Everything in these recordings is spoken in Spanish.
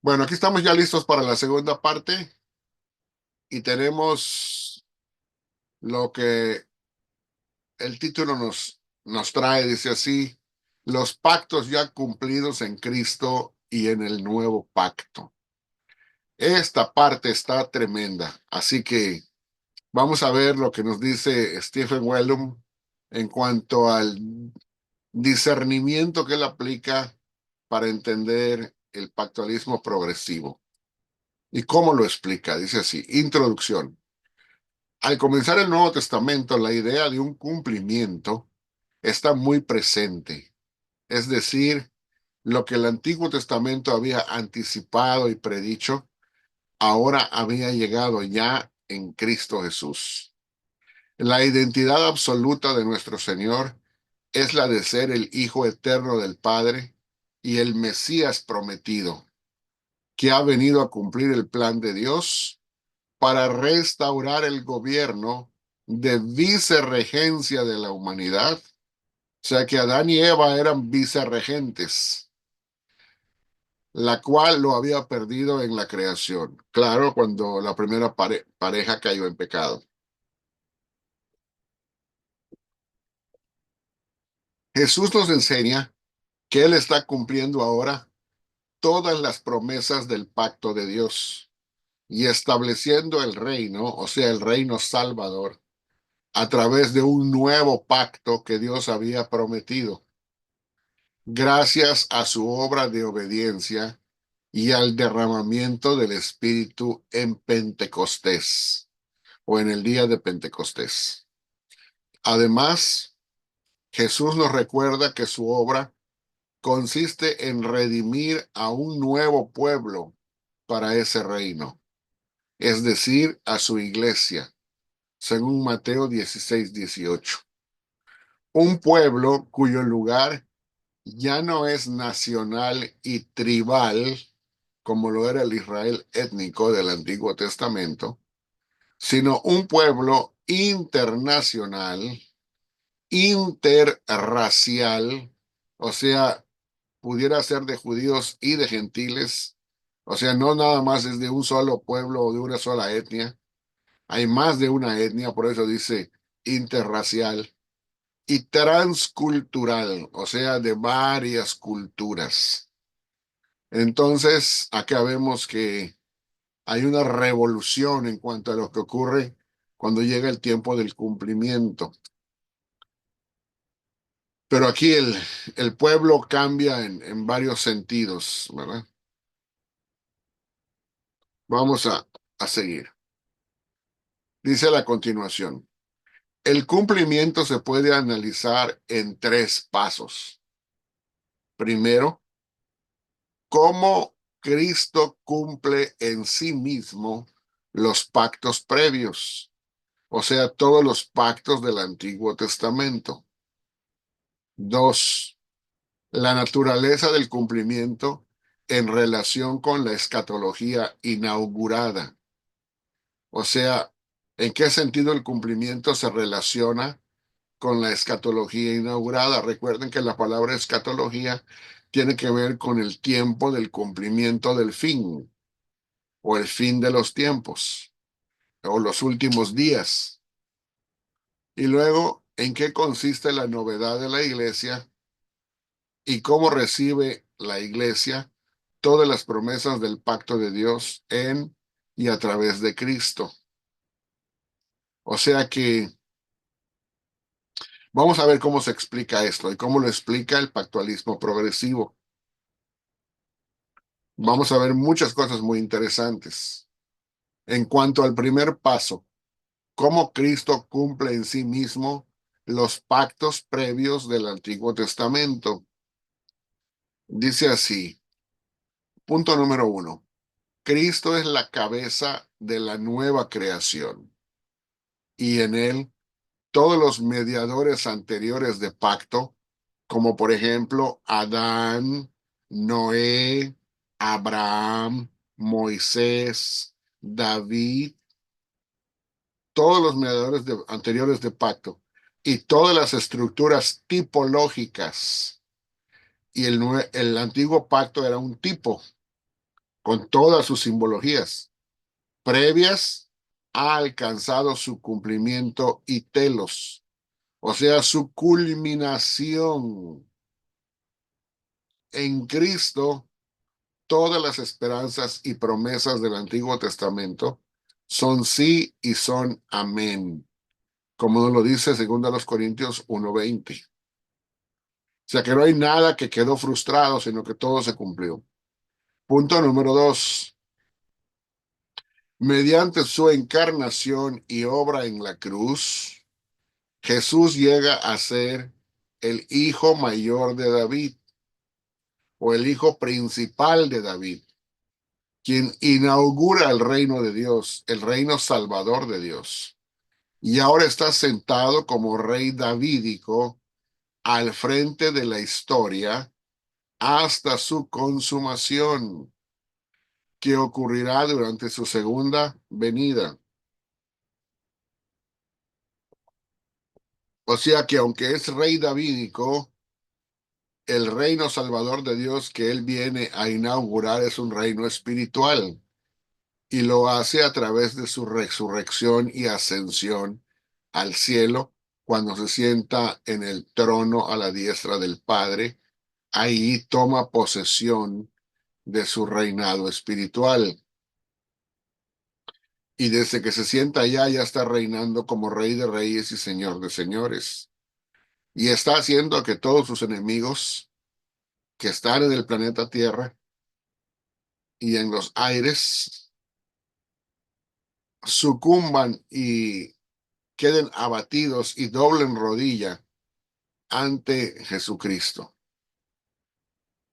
Bueno, aquí estamos ya listos para la segunda parte y tenemos lo que el título nos trae, dice así, los pactos ya cumplidos en Cristo y en el nuevo pacto. Esta parte está tremenda, así que vamos a ver lo que nos dice Stephen Wellum en cuanto al discernimiento que él aplica para entender el pactualismo progresivo. ¿Y cómo lo explica? Dice así, introducción. Al comenzar el Nuevo Testamento, la idea de un cumplimiento está muy presente. Es decir, lo que el Antiguo Testamento había anticipado y predicho, ahora había llegado ya en Cristo Jesús. La identidad absoluta de nuestro Señor es la de ser el Hijo eterno del Padre y el Mesías prometido, que ha venido a cumplir el plan de Dios para restaurar el gobierno de vicerregencia de la humanidad. O sea que Adán y Eva eran vicerregentes, la cual lo había perdido en la creación. Claro, cuando la primera pareja cayó en pecado. Jesús nos enseña que Él está cumpliendo ahora todas las promesas del pacto de Dios y estableciendo el reino, o sea, el reino salvador, a través de un nuevo pacto que Dios había prometido, gracias a su obra de obediencia y al derramamiento del Espíritu en Pentecostés o en el día de Pentecostés. Además, Jesús nos recuerda que su obra consiste en redimir a un nuevo pueblo para ese reino, es decir, a su iglesia, según Mateo 16:18. Un pueblo cuyo lugar ya no es nacional y tribal, como lo era el Israel étnico del Antiguo Testamento, sino un pueblo internacional, interracial, o sea, pudiera ser de judíos y de gentiles, o sea, no nada más es de un solo pueblo o de una sola etnia, hay más de una etnia, por eso dice interracial y transcultural, o sea, de varias culturas. Entonces, acá vemos que hay una revolución en cuanto a lo que ocurre cuando llega el tiempo del cumplimiento. Pero aquí el pueblo cambia en varios sentidos, ¿verdad? Vamos a seguir. Dice a la continuación, el cumplimiento se puede analizar en tres pasos. Primero, cómo Cristo cumple en sí mismo los pactos previos, o sea, todos los pactos del Antiguo Testamento. Dos, la naturaleza del cumplimiento en relación con la escatología inaugurada, o sea, en qué sentido el cumplimiento se relaciona con la escatología inaugurada. Recuerden que la palabra escatología tiene que ver con el tiempo del cumplimiento del fin o el fin de los tiempos o los últimos días. Y luego, ¿en qué consiste la novedad de la iglesia y cómo recibe la iglesia todas las promesas del pacto de Dios en y a través de Cristo? O sea que vamos a ver cómo se explica esto y cómo lo explica el pactualismo progresivo. Vamos a ver muchas cosas muy interesantes. En cuanto al primer paso, cómo Cristo cumple en sí mismo los pactos previos del Antiguo Testamento. Dice así, punto número uno, Cristo es la cabeza de la nueva creación y en él todos los mediadores anteriores de pacto, como por ejemplo Adán, Noé, Abraham, Moisés, David, todos los mediadores anteriores de pacto y todas las estructuras tipológicas. Y el antiguo pacto era un tipo, con todas sus simbologías previas, ha alcanzado su cumplimiento y telos, o sea, su culminación. En Cristo, todas las esperanzas y promesas del Antiguo Testamento son sí y son amén, como nos lo dice 2 Corintios 1:20. O sea que no hay nada que quedó frustrado, sino que todo se cumplió. Punto número 2. Mediante su encarnación y obra en la cruz, Jesús llega a ser el hijo mayor de David o el hijo principal de David, quien inaugura el reino de Dios, el reino salvador de Dios. Y ahora está sentado como rey davídico al frente de la historia hasta su consumación, que ocurrirá durante su segunda venida. O sea que aunque es rey davídico, el reino salvador de Dios que él viene a inaugurar es un reino espiritual y lo hace a través de su resurrección y ascensión al cielo cuando se sienta en el trono a la diestra del Padre. Ahí toma posesión de su reinado espiritual. Y desde que se sienta allá, ya está reinando como Rey de Reyes y Señor de Señores. Y está haciendo que todos sus enemigos que están en el planeta Tierra y en los aires sucumban y queden abatidos y doblen rodilla ante Jesucristo.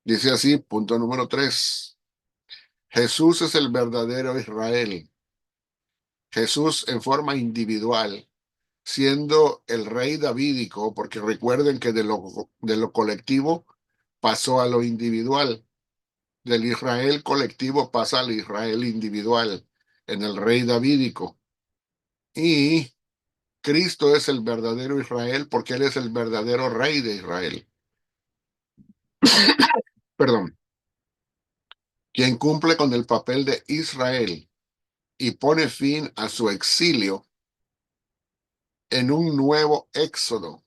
Dice así, punto número 3. Jesús es el verdadero Israel. Jesús en forma individual, siendo el rey davídico, porque recuerden que de lo colectivo pasó a lo individual. Del Israel colectivo pasa al Israel individual en el rey davídico. Y Cristo es el verdadero Israel porque Él es el verdadero rey de Israel. Perdón, quien cumple con el papel de Israel y pone fin a su exilio en un nuevo éxodo.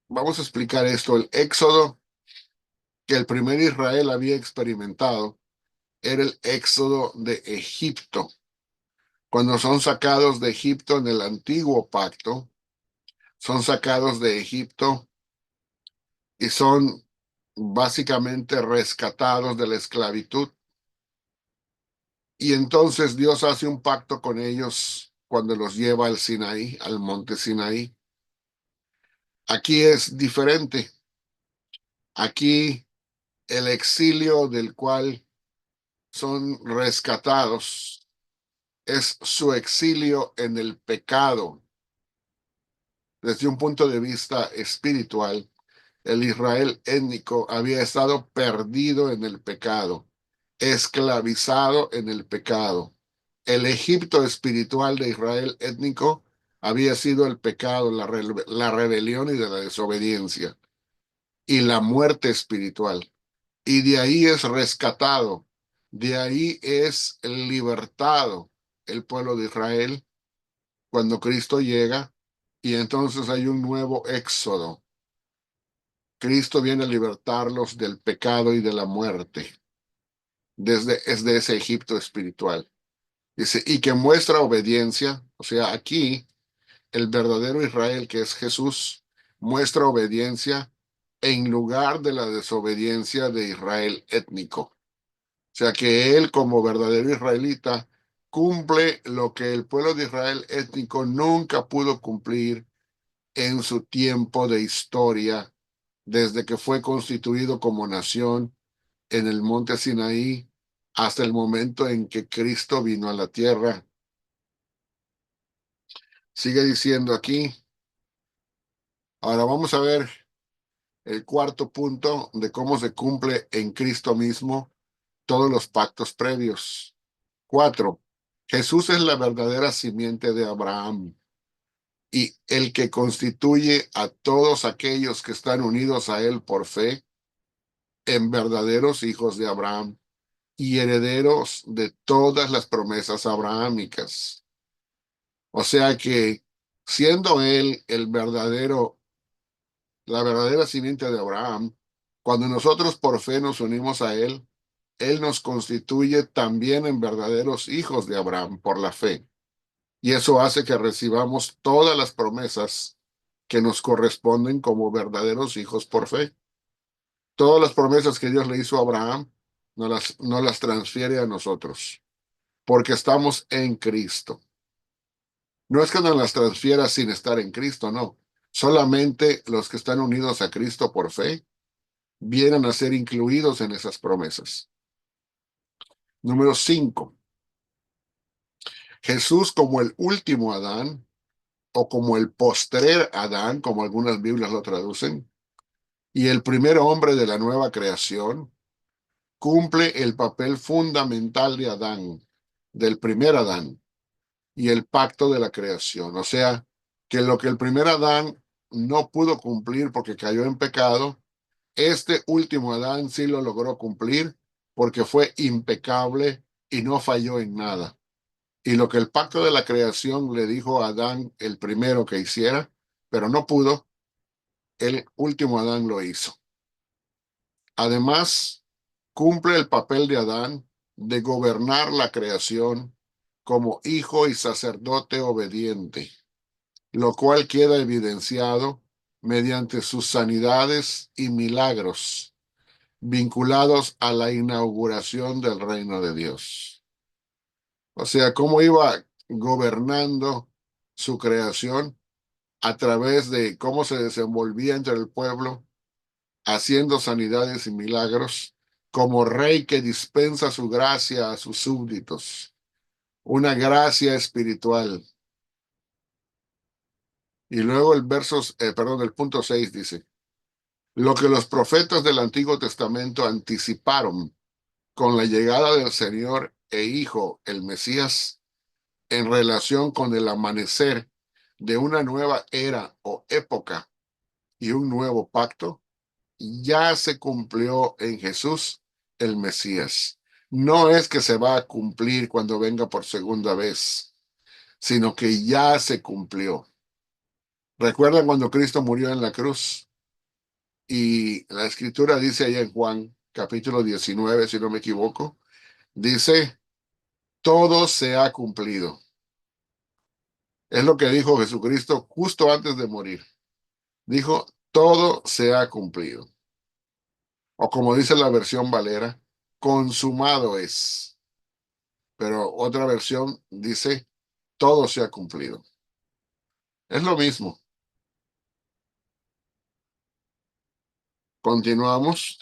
Vamos a explicar esto. El éxodo que el primer Israel había experimentado era el éxodo de Egipto. Cuando son sacados de Egipto en el antiguo pacto, son sacados de Egipto y son básicamente rescatados de la esclavitud. Y entonces Dios hace un pacto con ellos cuando los lleva al Sinaí, al monte Sinaí. Aquí es diferente. Aquí el exilio del cual son rescatados es su exilio en el pecado. Desde un punto de vista espiritual, el Israel étnico había estado perdido en el pecado, esclavizado en el pecado. El Egipto espiritual de Israel étnico había sido el pecado, la rebelión y de la desobediencia y la muerte espiritual. Y de ahí es rescatado, de ahí es libertado el pueblo de Israel cuando Cristo llega y entonces hay un nuevo éxodo. Cristo viene a libertarlos del pecado y de la muerte, desde ese Egipto espiritual. Dice, y que muestra obediencia, o sea, aquí el verdadero Israel, que es Jesús, muestra obediencia en lugar de la desobediencia de Israel étnico. O sea, que él como verdadero israelita cumple lo que el pueblo de Israel étnico nunca pudo cumplir en su tiempo de historia, desde que fue constituido como nación en el monte Sinaí hasta el momento en que Cristo vino a la tierra. Sigue diciendo aquí. Ahora vamos a ver el cuarto punto de cómo se cumple en Cristo mismo todos los pactos previos. 4. Jesús es la verdadera simiente de Abraham y el que constituye a todos aquellos que están unidos a él por fe en verdaderos hijos de Abraham. y herederos de todas las promesas abrahámicas. O sea que siendo él la verdadera simiente de Abraham, cuando nosotros por fe nos unimos a él nos constituye también en verdaderos hijos de Abraham por la fe. Y eso hace que recibamos todas las promesas que nos corresponden como verdaderos hijos por fe. Todas las promesas que Dios le hizo a Abraham no las transfiere a nosotros, porque estamos en Cristo. No es que nos las transfiera sin estar en Cristo, no. Solamente los que están unidos a Cristo por fe vienen a ser incluidos en esas promesas. Número 5. Jesús como el último Adán o como el postrer Adán, como algunas Biblias lo traducen, y el primer hombre de la nueva creación, cumple el papel fundamental de Adán, del primer Adán, y el pacto de la creación. O sea, que lo que el primer Adán no pudo cumplir porque cayó en pecado, este último Adán sí lo logró cumplir porque fue impecable y no falló en nada. Y lo que el pacto de la creación le dijo a Adán el primero que hiciera, pero no pudo, el último Adán lo hizo. Además, cumple el papel de Adán de gobernar la creación como hijo y sacerdote obediente, lo cual queda evidenciado mediante sus sanidades y milagros vinculados a la inauguración del reino de Dios. O sea, cómo iba gobernando su creación a través de cómo se desenvolvía entre el pueblo, haciendo sanidades y milagros, como rey que dispensa su gracia a sus súbditos, una gracia espiritual. Y luego el punto 6 dice, lo que los profetas del Antiguo Testamento anticiparon con la llegada del Señor e Hijo, el Mesías, en relación con el amanecer de una nueva era o época y un nuevo pacto, ya se cumplió en Jesús, el Mesías. No es que se va a cumplir cuando venga por segunda vez, sino que ya se cumplió. ¿Recuerdan cuando Cristo murió en la cruz? Y la escritura dice allá en Juan, capítulo 19, si no me equivoco, dice, todo se ha cumplido. Es lo que dijo Jesucristo justo antes de morir. Dijo, todo se ha cumplido. O como dice la versión Valera, consumado es. Pero otra versión dice, todo se ha cumplido. Es lo mismo. Continuamos.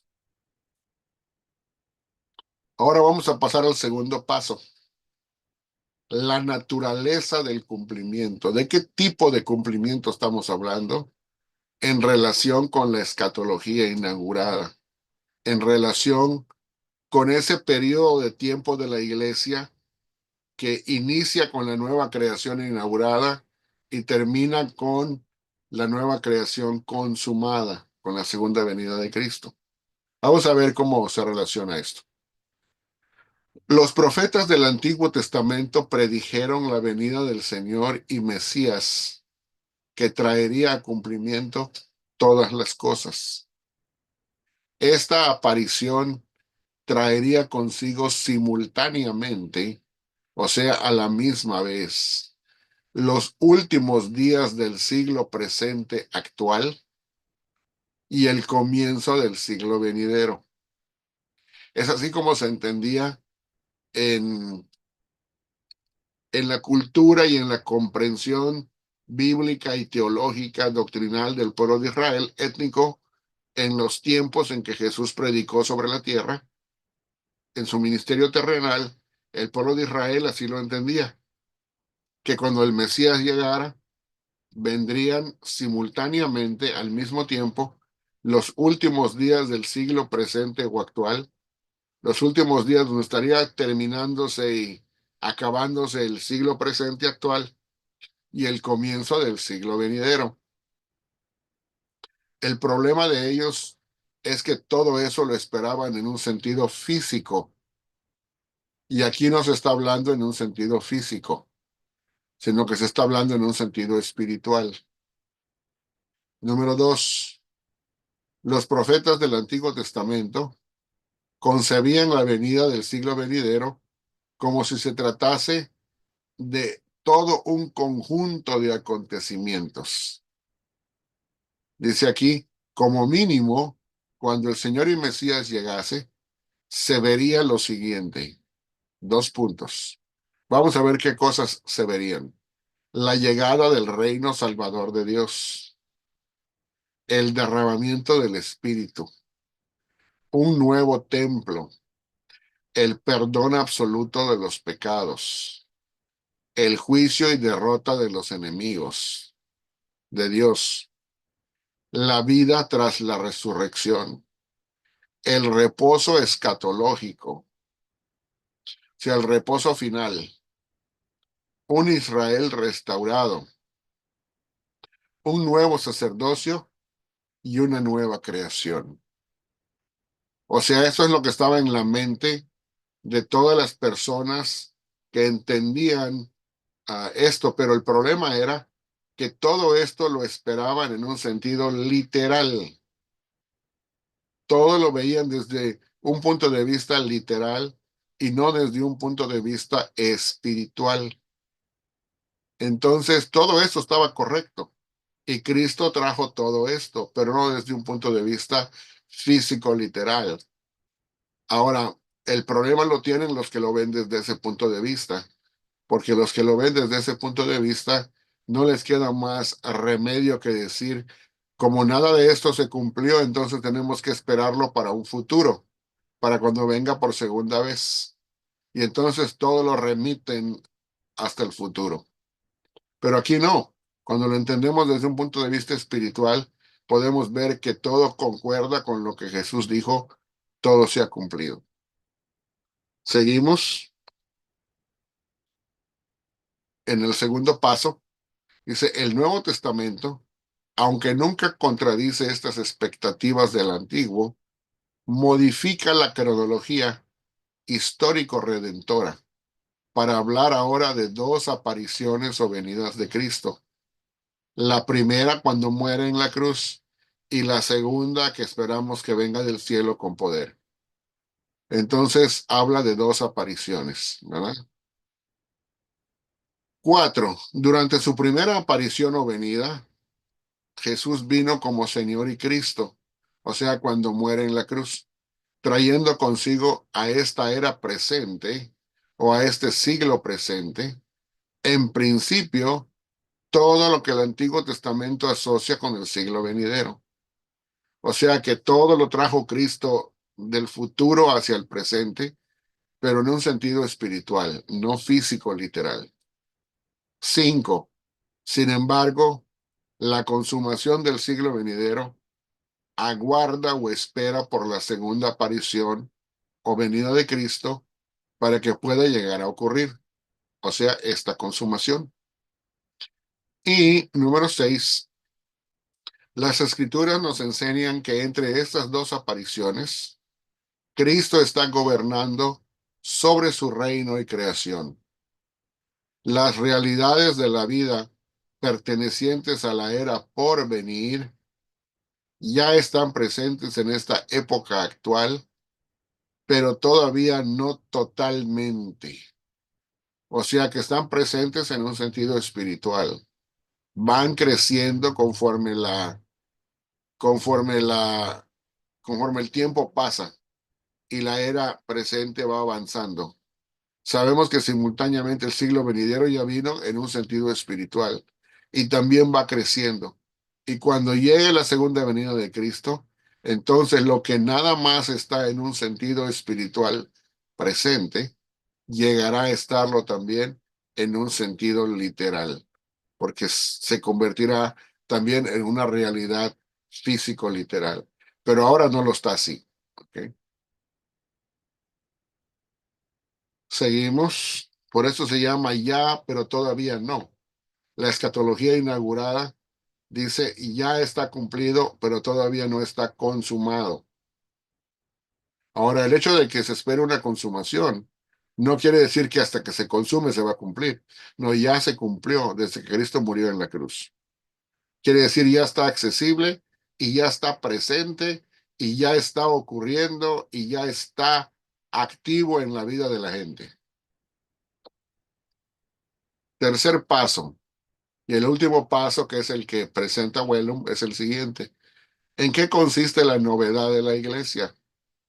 Ahora vamos a pasar al segundo paso. La naturaleza del cumplimiento. ¿De qué tipo de cumplimiento estamos hablando? En relación con la escatología inaugurada, en relación con ese periodo de tiempo de la iglesia que inicia con la nueva creación inaugurada y termina con la nueva creación consumada, con la segunda venida de Cristo. Vamos a ver cómo se relaciona esto. Los profetas del Antiguo Testamento predijeron la venida del Señor y Mesías, que traería a cumplimiento todas las cosas. Esta aparición traería consigo simultáneamente, o sea, a la misma vez, los últimos días del siglo presente actual y el comienzo del siglo venidero. Es así como se entendía en, en la cultura y en la comprensión bíblica y teológica doctrinal del pueblo de Israel étnico en los tiempos en que Jesús predicó sobre la tierra, en su ministerio terrenal. El pueblo de Israel así lo entendía, que cuando el Mesías llegara, vendrían simultáneamente al mismo tiempo los últimos días del siglo presente o actual, los últimos días donde estaría terminándose y acabándose el siglo presente actual y el comienzo del siglo venidero. El problema de ellos es que todo eso lo esperaban en un sentido físico, Y aquí no se está hablando en un sentido físico, sino que se está hablando en un sentido espiritual. Número dos, los profetas del Antiguo Testamento concebían la venida del siglo venidero como si se tratase de todo un conjunto de acontecimientos. Dice aquí, como mínimo, cuando el Señor y Mesías llegase, se vería lo siguiente. Dos puntos. Vamos a ver qué cosas se verían. La llegada del reino salvador de Dios, el derramamiento del Espíritu, un nuevo templo, el perdón absoluto de los pecados, el juicio y derrota de los enemigos de Dios, la vida tras la resurrección, el reposo escatológico, o sea, el reposo final, un Israel restaurado, un nuevo sacerdocio y una nueva creación. O sea, eso es lo que estaba en la mente de todas las personas que entendían esto, pero el problema era que todo esto lo esperaban en un sentido literal. Todo lo veían desde un punto de vista literal y no desde un punto de vista espiritual. Entonces, todo esto estaba correcto y Cristo trajo todo esto, pero no desde un punto de vista físico literal. Ahora, el problema lo tienen los que lo ven desde ese punto de vista, porque los que lo ven desde ese punto de vista no les queda más remedio que decir, como nada de esto se cumplió, entonces tenemos que esperarlo para un futuro, para cuando venga por segunda vez. Y entonces todo lo remiten hasta el futuro. Pero aquí no. Cuando lo entendemos desde un punto de vista espiritual, podemos ver que todo concuerda con lo que Jesús dijo, todo se ha cumplido. Seguimos en el segundo paso. Dice, el Nuevo Testamento, aunque nunca contradice estas expectativas del Antiguo, modifica la cronología histórico-redentora para hablar ahora de dos apariciones o venidas de Cristo. La primera cuando muere en la cruz y la segunda que esperamos que venga del cielo con poder. Entonces habla de dos apariciones, ¿verdad? Cuatro, durante su primera aparición o venida, Jesús vino como Señor y Cristo, o sea, cuando muere en la cruz, trayendo consigo a esta era presente o a este siglo presente, en principio, todo lo que el Antiguo Testamento asocia con el siglo venidero. O sea que todo lo trajo Cristo del futuro hacia el presente, pero en un sentido espiritual, no físico literal. Cinco, sin embargo, la consumación del siglo venidero aguarda o espera por la segunda aparición o venida de Cristo para que pueda llegar a ocurrir, o sea, esta consumación. Y número seis, las escrituras nos enseñan que entre estas dos apariciones, Cristo está gobernando sobre su reino y creación. Las realidades de la vida pertenecientes a la era por venir ya están presentes en esta época actual, pero todavía no totalmente. O sea que están presentes en un sentido espiritual. Van creciendo conforme la, conforme el tiempo pasa y la era presente va avanzando. Sabemos que simultáneamente el siglo venidero ya vino en un sentido espiritual y también va creciendo. Y cuando llegue la segunda venida de Cristo, entonces lo que nada más está en un sentido espiritual presente, llegará a estarlo también en un sentido literal, porque se convertirá también en una realidad físico literal. Pero ahora no lo está así. ¿Ok? Seguimos. Por eso se llama ya, pero todavía no. La escatología inaugurada dice ya está cumplido, pero todavía no está consumado. Ahora, el hecho de que se espere una consumación No quiere decir que hasta que se consume se va a cumplir. No, ya se cumplió desde que Cristo murió en la cruz. Quiere decir, ya está accesible y ya está presente y ya está ocurriendo y ya está activo en la vida de la gente. Tercer paso, y el último paso, que es el que presenta Wellum, es el siguiente. ¿En qué consiste la novedad de la iglesia?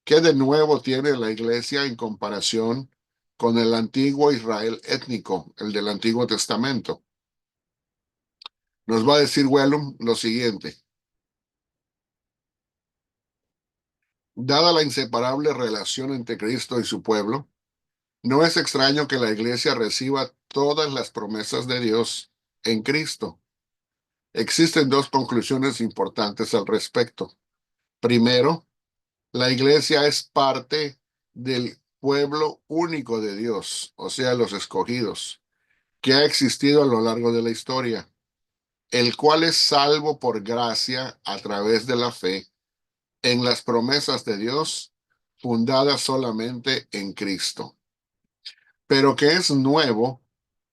¿Qué de nuevo tiene la iglesia en comparación con el antiguo Israel étnico, el del Antiguo Testamento? Nos va a decir Wellum lo siguiente. Dada la inseparable relación entre Cristo y su pueblo, no es extraño que la iglesia reciba todas las promesas de Dios en Cristo. Existen dos conclusiones importantes al respecto. Primero, la iglesia es parte del pueblo único de Dios, o sea, los escogidos, que ha existido a lo largo de la historia, el cual es salvo por gracia a través de la fe en las promesas de Dios, fundadas solamente en Cristo, pero que es nuevo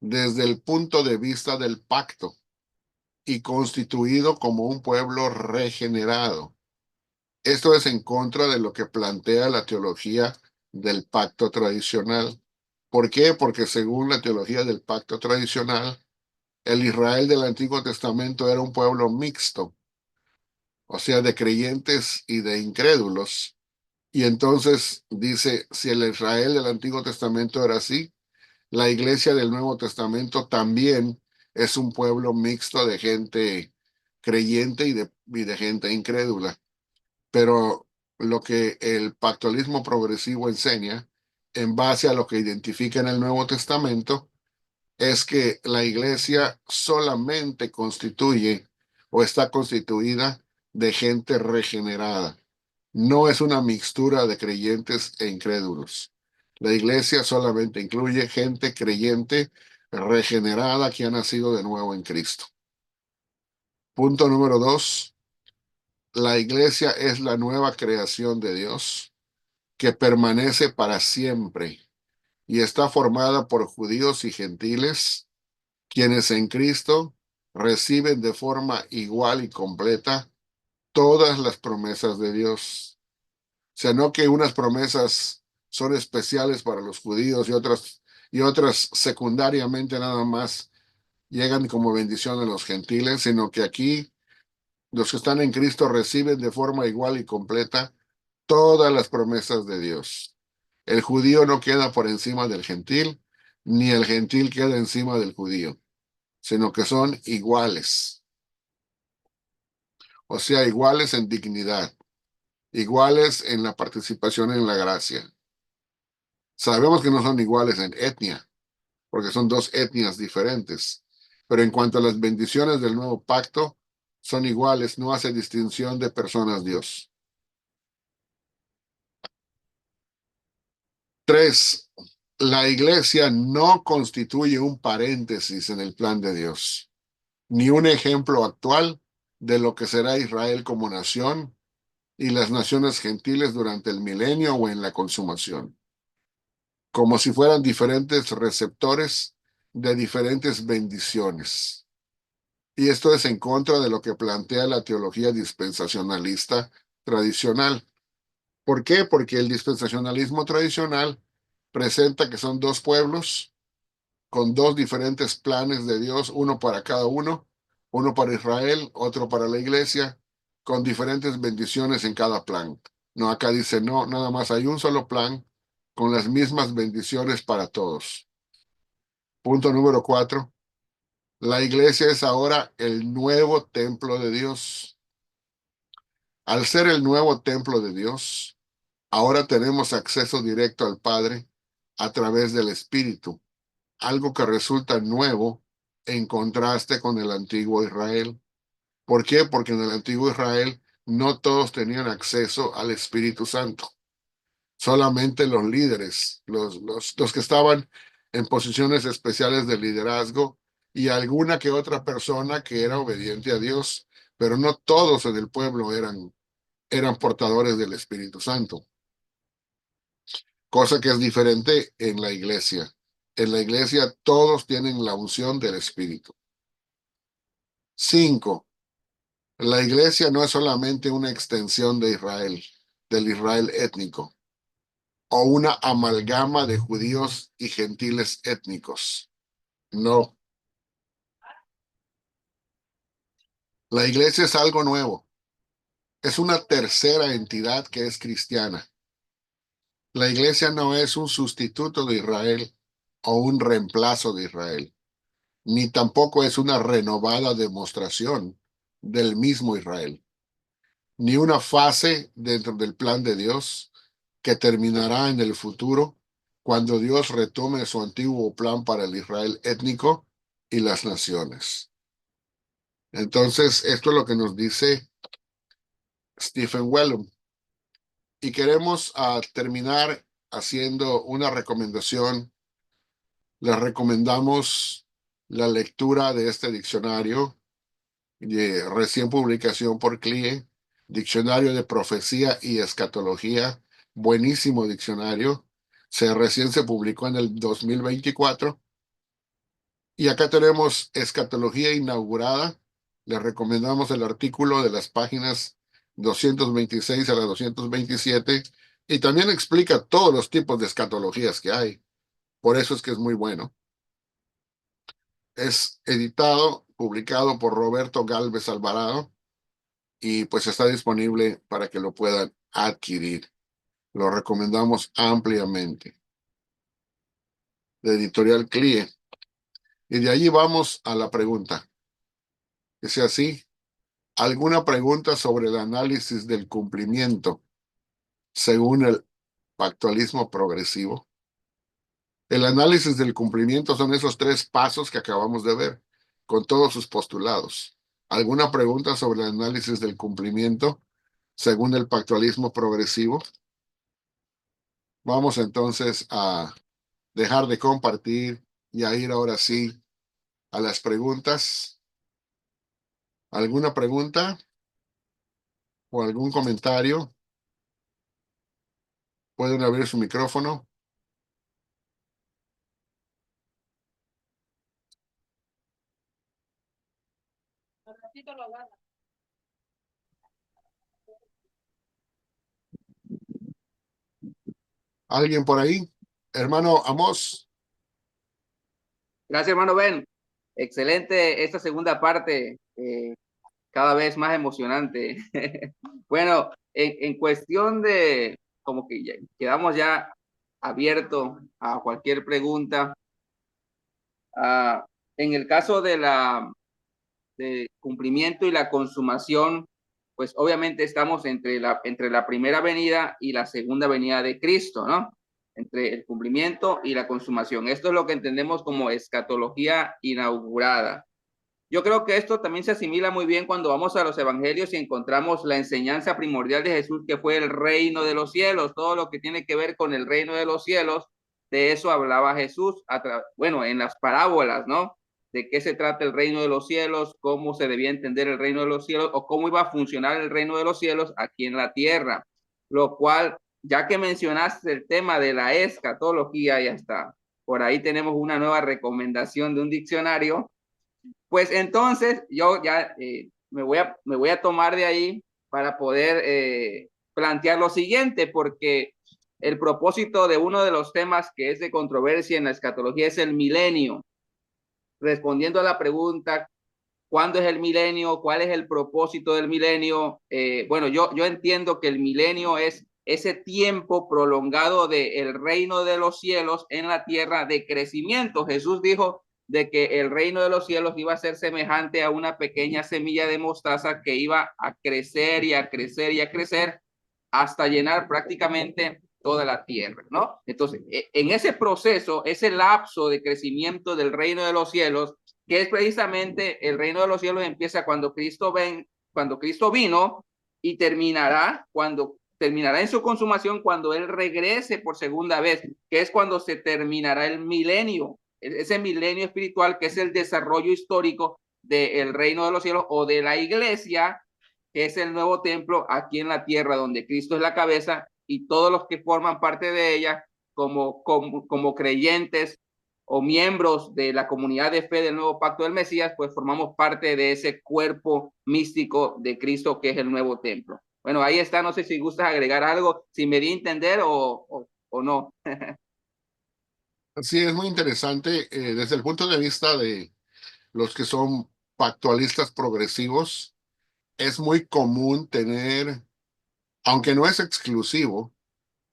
desde el punto de vista del pacto y constituido como un pueblo regenerado. Esto es en contra de lo que plantea la teología del pacto tradicional. ¿Por qué? Porque según la teología del pacto tradicional, el Israel del Antiguo Testamento era un pueblo mixto, o sea, de creyentes y de incrédulos. Y entonces dice, si el Israel del Antiguo Testamento era así, la iglesia del Nuevo Testamento también es un pueblo mixto de gente creyente y de gente incrédula. Pero lo que el pactualismo progresivo enseña, en base a lo que identifica en el Nuevo Testamento, es que la iglesia solamente constituye o está constituida de gente regenerada. No es una mixtura de creyentes e incrédulos. La iglesia solamente incluye gente creyente regenerada que ha nacido de nuevo en Cristo. Punto número dos, la iglesia es la nueva creación de Dios que permanece para siempre y está formada por judíos y gentiles, quienes en Cristo reciben de forma igual y completa todas las promesas de Dios. O sea, no que unas promesas son especiales para los judíos y otras secundariamente nada más llegan como bendición a los gentiles, sino que aquí los que están en Cristo reciben de forma igual y completa todas las promesas de Dios. El judío no queda por encima del gentil, ni el gentil queda encima del judío, sino que son iguales, o sea, iguales en dignidad, iguales en la participación en la gracia. Sabemos que no son iguales en etnia, porque son dos etnias diferentes, pero en cuanto a las bendiciones del nuevo pacto, son iguales, no hace distinción de personas Dios. Tres, la iglesia no constituye un paréntesis en el plan de Dios, ni un ejemplo actual de lo que será Israel como nación y las naciones gentiles durante el milenio o en la consumación, como si fueran diferentes receptores de diferentes bendiciones. Y esto es en contra de lo que plantea la teología dispensacionalista tradicional. ¿Por qué? Porque el dispensacionalismo tradicional presenta que son dos pueblos con dos diferentes planes de Dios, uno para cada uno para Israel, otro para la iglesia, con diferentes bendiciones en cada plan. No, acá dice, no, nada más hay un solo plan con las mismas bendiciones para todos. Punto número cuatro. La iglesia es ahora el nuevo templo de Dios. Al ser el nuevo templo de Dios, ahora tenemos acceso directo al Padre a través del Espíritu, algo que resulta nuevo en contraste con el antiguo Israel. ¿Por qué? Porque en el antiguo Israel no todos tenían acceso al Espíritu Santo. Solamente los líderes, los que estaban en posiciones especiales de liderazgo y alguna que otra persona que era obediente a Dios, pero no todos en el pueblo eran portadores del Espíritu Santo. cosa que es diferente en la iglesia. En la iglesia todos tienen la unción del Espíritu. 5. La iglesia no es solamente una extensión de Israel, del Israel étnico, o una amalgama de judíos y gentiles étnicos. No. La iglesia es algo nuevo. Es una tercera entidad que es cristiana. La iglesia no es un sustituto de Israel o un reemplazo de Israel, ni tampoco es una renovada demostración del mismo Israel, ni una fase dentro del plan de Dios que terminará en el futuro cuando Dios retome su antiguo plan para el Israel étnico y las naciones. Entonces, esto es lo que nos dice Stephen Wellum. Y queremos terminar haciendo una recomendación. Les recomendamos la lectura de este diccionario de recién publicación por CLIE, Diccionario de Profecía y Escatología, buenísimo diccionario. Recién se publicó en el 2024. Y acá tenemos Escatología inaugurada. Les recomendamos el artículo de las páginas 226 a la 227 y también explica todos los tipos de escatologías que hay. Por eso es que es muy bueno. Es editado, publicado por Roberto Galvez Alvarado y pues está disponible para que lo puedan adquirir. Lo recomendamos ampliamente. De Editorial CLIE. Y de allí vamos a la pregunta. Dice así: ¿alguna pregunta sobre el análisis del cumplimiento según el pactualismo progresivo? El análisis del cumplimiento son esos 3 pasos que acabamos de ver, con todos sus postulados. ¿Alguna pregunta sobre el análisis del cumplimiento según el pactualismo progresivo? Vamos entonces a dejar de compartir y a ir ahora sí a las preguntas. ¿Alguna pregunta o algún comentario? Pueden abrir su micrófono. ¿Alguien por ahí? Hermano Amos. Gracias, hermano Ben. Excelente esta segunda parte, cada vez más emocionante. Bueno, en cuestión de, como que ya, quedamos ya abiertos a cualquier pregunta. En el caso de cumplimiento y la consumación, pues obviamente estamos entre la primera venida y la segunda venida de Cristo, ¿no? Entre el cumplimiento y la consumación. Esto es lo que entendemos como escatología inaugurada. Yo creo que esto también se asimila muy bien cuando vamos a los evangelios y encontramos la enseñanza primordial de Jesús, que fue el reino de los cielos. Todo lo que tiene que ver con el reino de los cielos, de eso hablaba Jesús, bueno, en las parábolas, ¿no? De qué se trata el reino de los cielos, cómo se debía entender el reino de los cielos o cómo iba a funcionar el reino de los cielos aquí en la tierra. Lo cual, ya que mencionaste el tema de la escatología, ya está. Por ahí tenemos una nueva recomendación de un diccionario. Pues entonces yo ya me voy a tomar de ahí para poder plantear lo siguiente, porque el propósito de uno de los temas que es de controversia en la escatología es el milenio. Respondiendo a la pregunta, ¿cuándo es el milenio? ¿Cuál es el propósito del milenio? Bueno, yo entiendo que el milenio es ese tiempo prolongado del reino de los cielos en la tierra de crecimiento. Jesús dijo de que el reino de los cielos iba a ser semejante a una pequeña semilla de mostaza que iba a crecer y a crecer y a crecer hasta llenar prácticamente toda la tierra, ¿no? Entonces, en ese proceso, ese lapso de crecimiento del reino de los cielos, que es precisamente el reino de los cielos, empieza cuando Cristo vino y terminará en su consumación cuando él regrese por segunda vez, que es cuando se terminará el milenio, ese milenio espiritual que es el desarrollo histórico del reino de los cielos o de la iglesia, que es el nuevo templo aquí en la tierra donde Cristo es la cabeza y todos los que forman parte de ella como creyentes o miembros de la comunidad de fe del nuevo pacto del Mesías, pues formamos parte de ese cuerpo místico de Cristo que es el nuevo templo. Bueno, ahí está, no sé si gustas agregar algo, si me di a entender o no. Sí, es muy interesante desde el punto de vista de los que son pactualistas progresivos. Es muy común tener, aunque no es exclusivo,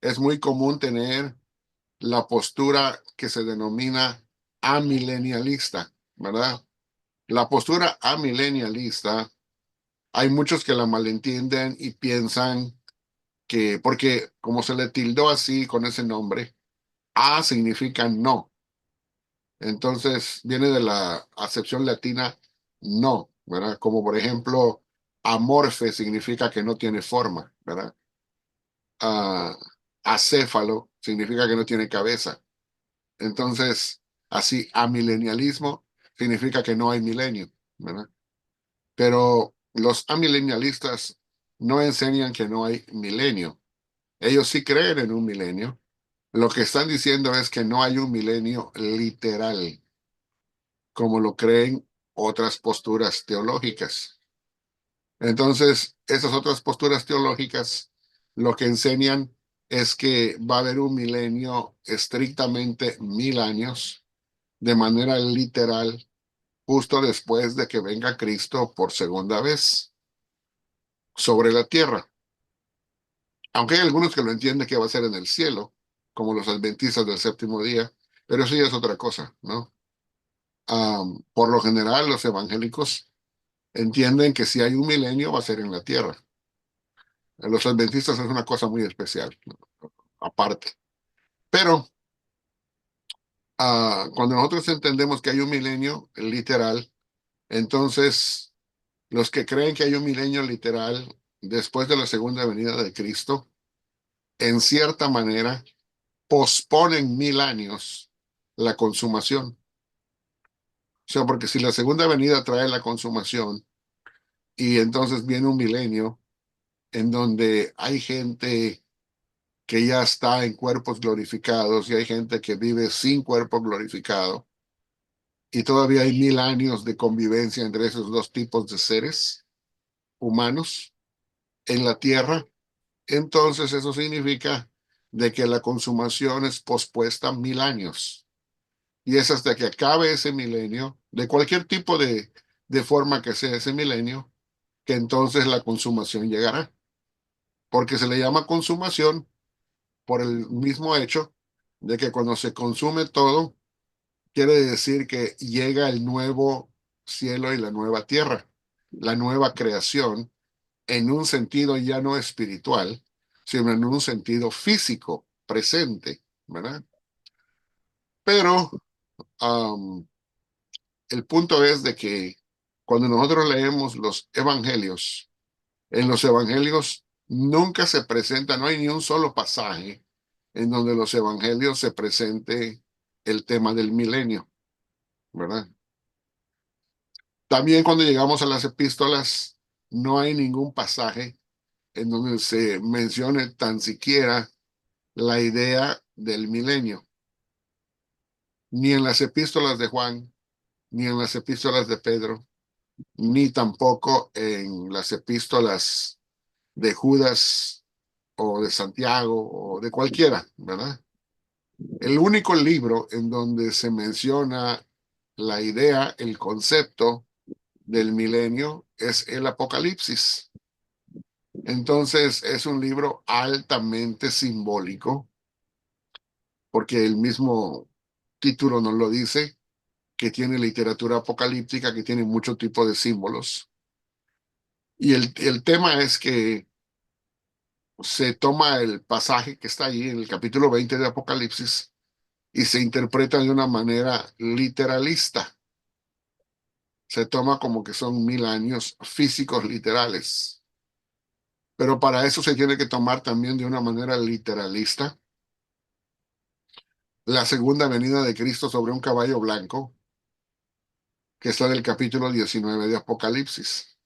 es muy común tener la postura que se denomina amilenialista, ¿verdad? La postura amilenialista, hay muchos que la malentienden y piensan que, porque como se le tildó así con ese nombre, a significa no. Entonces viene de la acepción latina no, ¿verdad? Como por ejemplo, amorfe significa que no tiene forma, ¿verdad? Ah, acéfalo significa que no tiene cabeza. Entonces, así, amilenialismo significa que no hay milenio, ¿verdad? Pero los amilenialistas no enseñan que no hay milenio. Ellos sí creen en un milenio. Lo que están diciendo es que no hay un milenio literal, como lo creen otras posturas teológicas. Entonces, esas otras posturas teológicas lo que enseñan es que va a haber un milenio estrictamente 1000 años, de manera literal, justo después de que venga Cristo por segunda vez sobre la tierra. Aunque hay algunos que lo entienden que va a ser en el cielo, como los adventistas del séptimo día, pero eso ya es otra cosa, ¿no? Por lo general, los evangélicos entienden que si hay un milenio va a ser en la tierra. Los adventistas es una cosa muy especial, ¿no? Aparte. Pero cuando nosotros entendemos que hay un milenio literal, entonces los que creen que hay un milenio literal después de la segunda venida de Cristo, en cierta manera, posponen 1000 años la consumación. O sea, porque si la segunda venida trae la consumación y entonces viene un milenio en donde hay gente que ya está en cuerpos glorificados y hay gente que vive sin cuerpo glorificado y todavía hay 1000 años de convivencia entre esos dos tipos de seres humanos en la tierra, entonces eso significa de que la consumación es pospuesta 1000 años. Y es hasta que acabe ese milenio, de cualquier tipo de forma que sea ese milenio, que entonces la consumación llegará. Porque se le llama consumación por el mismo hecho de que cuando se consume todo, quiere decir que llega el nuevo cielo y la nueva tierra, la nueva creación, en un sentido ya no espiritual, sino en un sentido físico, presente, ¿verdad? Pero el punto es de que cuando nosotros leemos los evangelios, en los evangelios nunca se presenta, no hay ni un solo pasaje en donde los evangelios se presente el tema del milenio, ¿verdad? También cuando llegamos a las epístolas, no hay ningún pasaje en donde se mencione tan siquiera la idea del milenio, ni en las epístolas de Juan, ni en las epístolas de Pedro, ni tampoco en las epístolas de Judas o de Santiago o de cualquiera, ¿verdad? El único libro en donde se menciona la idea, el concepto del milenio es el Apocalipsis. Entonces es un libro altamente simbólico, porque el mismo título nos lo dice, que tiene literatura apocalíptica, que tiene mucho tipo de símbolos. Y el tema es que se toma el pasaje que está ahí en el capítulo 20 de Apocalipsis y se interpreta de una manera literalista. Se toma como que son 1000 años físicos literales. Pero para eso se tiene que tomar también de una manera literalista la segunda venida de Cristo sobre un caballo blanco, que está en el capítulo 19 de Apocalipsis.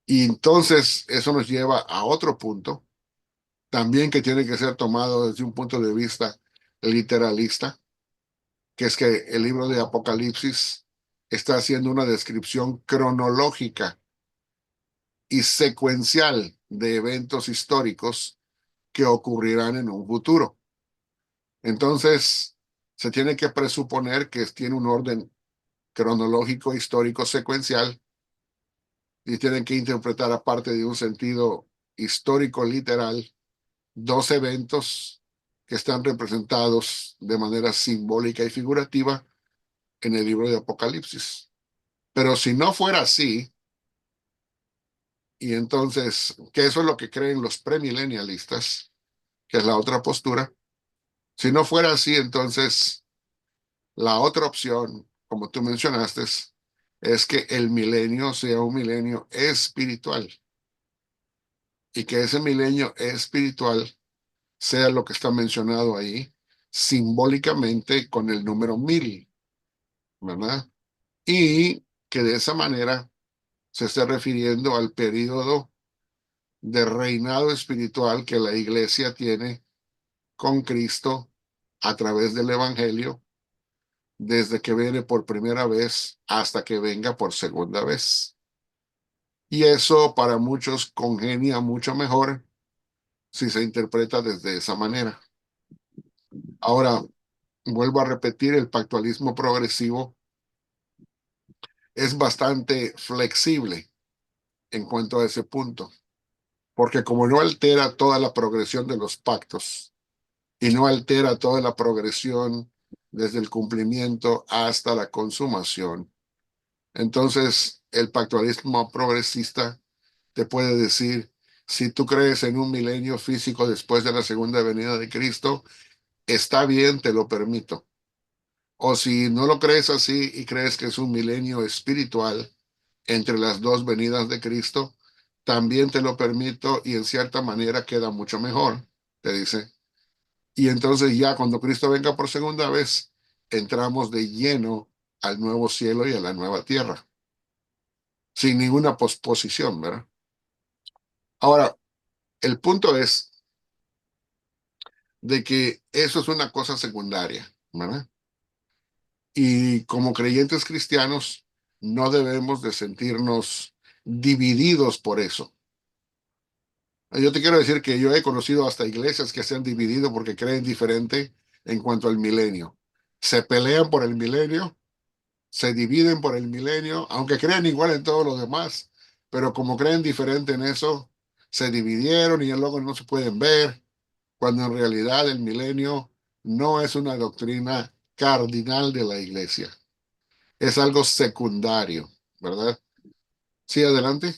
Y entonces eso nos lleva a otro punto, también que tiene que ser tomado desde un punto de vista literalista, que es que el libro de Apocalipsis está haciendo una descripción cronológica y secuencial de eventos históricos que ocurrirán en un futuro. Entonces, se tiene que presuponer que tiene un orden cronológico, histórico, secuencial, y tienen que interpretar aparte de un sentido histórico literal dos eventos que están representados de manera simbólica y figurativa en el libro de Apocalipsis. Pero si no fuera así, y entonces, que eso es lo que creen los premilenialistas, que es la otra postura, si no fuera así, entonces la otra opción, como tú mencionaste, es que el milenio sea un milenio espiritual y que ese milenio espiritual sea lo que está mencionado ahí simbólicamente con el número 1000, ¿verdad? Y que de esa manera se esté refiriendo al periodo de reinado espiritual que la iglesia tiene con Cristo a través del Evangelio, desde que viene por primera vez hasta que venga por segunda vez. Y eso para muchos congenia mucho mejor si se interpreta desde esa manera. Ahora, vuelvo a repetir, el pactualismo progresivo es bastante flexible en cuanto a ese punto, porque como no altera toda la progresión de los pactos y no altera toda la progresión desde el cumplimiento hasta la consumación, entonces el pactualismo progresista te puede decir, si tú crees en un milenio físico después de la segunda venida de Cristo, está bien, te lo permito. O si no lo crees así y crees que es un milenio espiritual entre las dos venidas de Cristo, también te lo permito y en cierta manera queda mucho mejor, te dice. Y entonces ya cuando Cristo venga por segunda vez, entramos de lleno al nuevo cielo y a la nueva tierra, sin ninguna posposición, ¿verdad? Ahora, el punto es de que eso es una cosa secundaria, ¿verdad? Y como creyentes cristianos, no debemos de sentirnos divididos por eso. Yo te quiero decir que yo he conocido hasta iglesias que se han dividido porque creen diferente en cuanto al milenio. Se pelean por el milenio, se dividen por el milenio, aunque crean igual en todo lo demás, pero como creen diferente en eso, se dividieron y luego no se pueden ver, cuando en realidad el milenio no es una doctrina cardinal de la iglesia, es algo secundario, ¿verdad? Sí, adelante.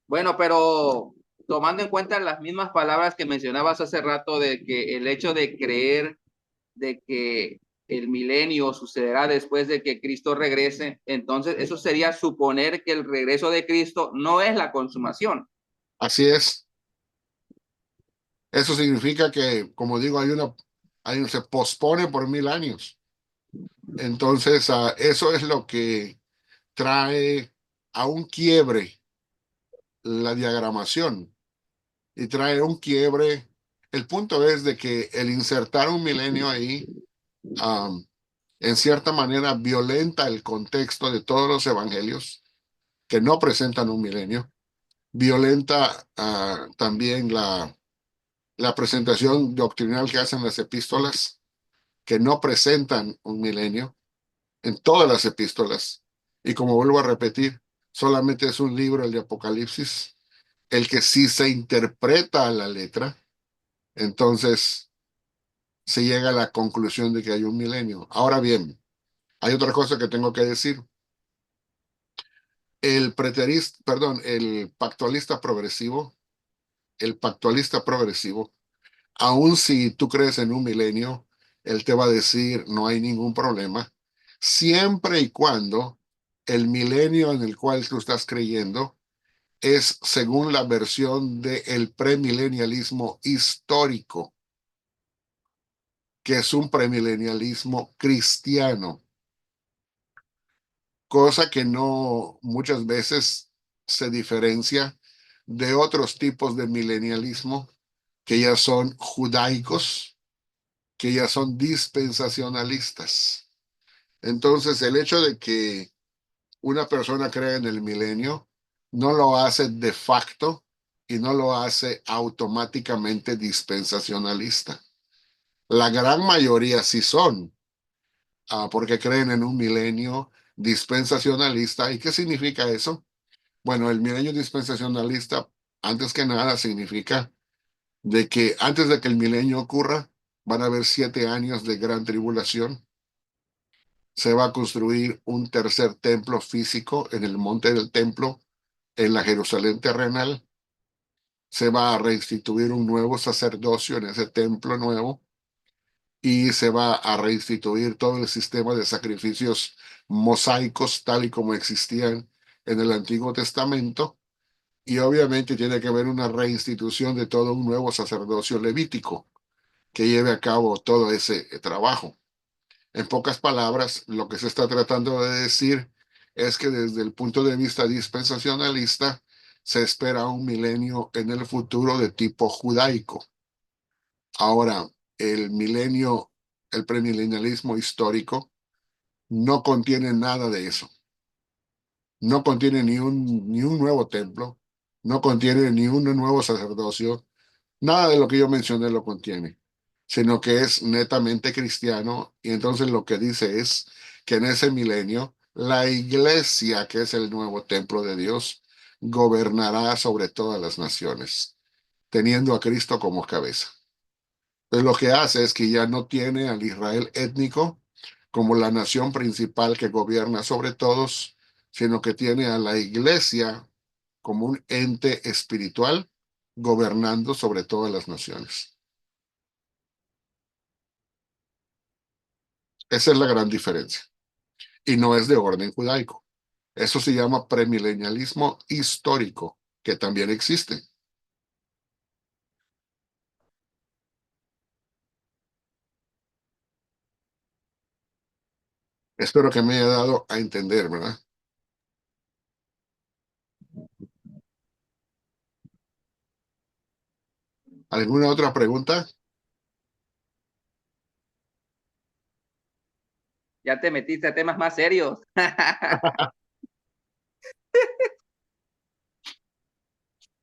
Bueno, pero tomando en cuenta las mismas palabras que mencionabas hace rato de que el hecho de creer de que el milenio sucederá después de que Cristo regrese, entonces eso sería suponer que el regreso de Cristo no es la consumación. Así es. Eso significa que, como digo, se pospone por 1000 años. Entonces, eso es lo que trae a un quiebre la diagramación y trae un quiebre. El punto es de que el insertar un milenio ahí, um, en cierta manera, violenta el contexto de todos los evangelios que no presentan un milenio, violenta también la presentación doctrinal que hacen las epístolas, que no presentan un milenio en todas las epístolas. Y como vuelvo a repetir, solamente es un libro, el de Apocalipsis, el que sí se interpreta a la letra, entonces se llega a la conclusión de que hay un milenio. Ahora bien, hay otra cosa que tengo que decir. El pactualista progresivo, aun si tú crees en un milenio, él te va a decir no hay ningún problema, siempre y cuando el milenio en el cual tú estás creyendo es según la versión del premilenialismo histórico, que es un premilenialismo cristiano, cosa que no muchas veces se diferencia de otros tipos de milenialismo que ya son judaicos, que ya son dispensacionalistas. Entonces, el hecho de que una persona crea en el milenio no lo hace de facto y no lo hace automáticamente dispensacionalista. La gran mayoría sí son, porque creen en un milenio dispensacionalista. ¿Y qué significa eso? Bueno, el milenio dispensacionalista, antes que nada, significa de que antes de que el milenio ocurra, van a haber 7 años de gran tribulación. Se va a construir un tercer templo físico en el monte del templo, en la Jerusalén terrenal. Se va a reinstituir un nuevo sacerdocio en ese templo nuevo y se va a reinstituir todo el sistema de sacrificios mosaicos tal y como existían en el Antiguo Testamento. Y obviamente tiene que haber una reinstitución de todo un nuevo sacerdocio levítico que lleve a cabo todo ese trabajo. En pocas palabras, lo que se está tratando de decir es que desde el punto de vista dispensacionalista se espera un milenio en el futuro de tipo judaico. Ahora, el milenio, el premilenialismo histórico no contiene nada de eso. No contiene ni un nuevo templo, no contiene ni un nuevo sacerdocio, nada de lo que yo mencioné lo contiene, sino que es netamente cristiano. Y entonces lo que dice es que en ese milenio la iglesia, que es el nuevo templo de Dios, gobernará sobre todas las naciones, teniendo a Cristo como cabeza. Pues lo que hace es que ya no tiene al Israel étnico como la nación principal que gobierna sobre todos, sino que tiene a la iglesia como un ente espiritual gobernando sobre todas las naciones. Esa es la gran diferencia. Y no es de orden judaico. Eso se llama premilenialismo histórico, que también existe. Espero que me haya dado a entender, ¿verdad? ¿Alguna otra pregunta? Ya te metiste a temas más serios.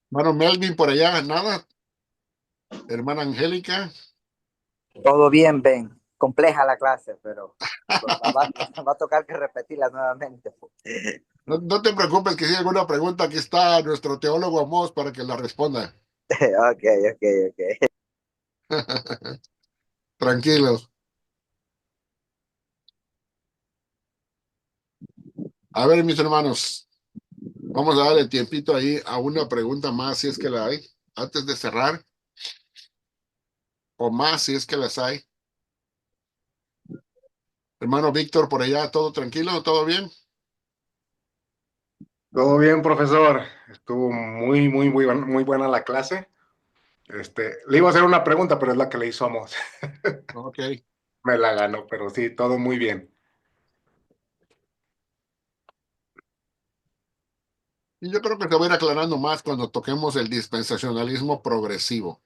Bueno, Melvin por allá, nada. Hermana Angélica, Todo bien, Ben. Compleja la clase, pero va a tocar que repetirla nuevamente. no te preocupes que si hay alguna pregunta, aquí está nuestro teólogo Amos para que la responda. Ok, ok, ok. Tranquilos. A ver, mis hermanos, vamos a darle tiempito ahí a una pregunta más, si es que la hay, antes de cerrar, o más, si es que las hay. Hermano Víctor, por allá, ¿todo tranquilo? ¿Todo bien? Todo bien, profesor. Estuvo muy buena la clase. Le iba a hacer una pregunta, pero es la que le hizo Amos. Ok. Me la ganó, pero sí, todo muy bien. Y yo creo que se va a ir aclarando más cuando toquemos el dispensacionalismo progresivo.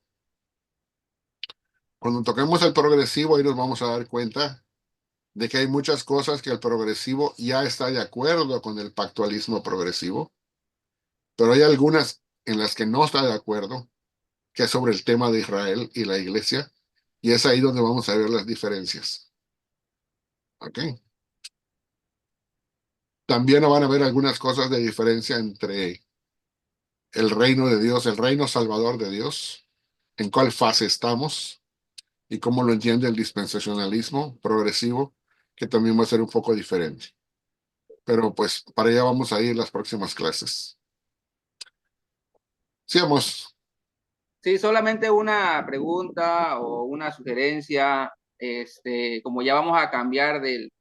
Cuando toquemos el progresivo, ahí nos vamos a dar cuenta de que hay muchas cosas que el progresivo ya está de acuerdo con el pactualismo progresivo, pero hay algunas en las que no está de acuerdo, que es sobre el tema de Israel y la iglesia, y es ahí donde vamos a ver las diferencias. ¿Ok? También van a haber algunas cosas de diferencia entre el reino de Dios, el reino salvador de Dios, en cuál fase estamos y cómo lo entiende el dispensacionalismo progresivo, que también va a ser un poco diferente. Pero pues para allá vamos a ir las próximas clases. Sigamos. Sí, solamente una pregunta o una sugerencia. Como ya vamos a cambiar del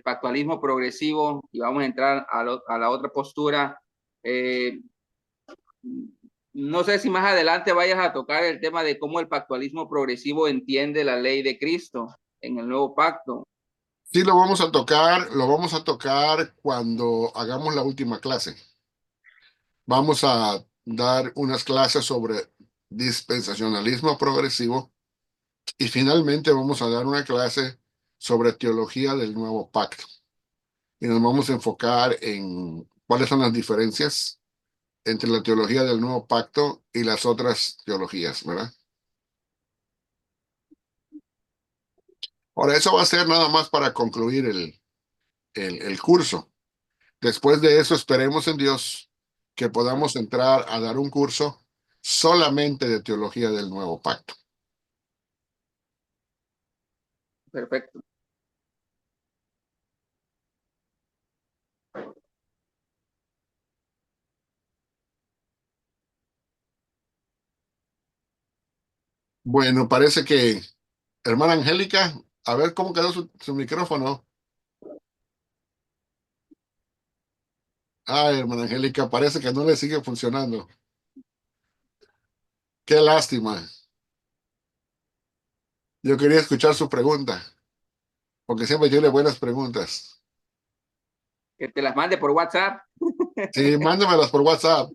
pactualismo progresivo y vamos a entrar a la otra postura, eh, no sé si más adelante vayas a tocar el tema de cómo el pactualismo progresivo entiende la ley de Cristo en el nuevo pacto. Sí, lo vamos a tocar cuando hagamos la última clase. Vamos a dar unas clases sobre dispensacionalismo progresivo y finalmente vamos a dar una clase sobre teología del nuevo pacto. Y nos vamos a enfocar en cuáles son las diferencias entre la teología del nuevo pacto y las otras teologías, ¿verdad? Ahora, eso va a ser nada más para concluir el curso. Después de eso, esperemos en Dios que podamos entrar a dar un curso solamente de teología del nuevo pacto. Perfecto. Bueno, parece que, hermana Angélica, a ver cómo quedó su micrófono. Ay, hermana Angélica, parece que no le sigue funcionando. Qué lástima. Yo quería escuchar su pregunta, porque siempre tiene buenas preguntas. Que te las mande por WhatsApp. Sí, mándamelas por WhatsApp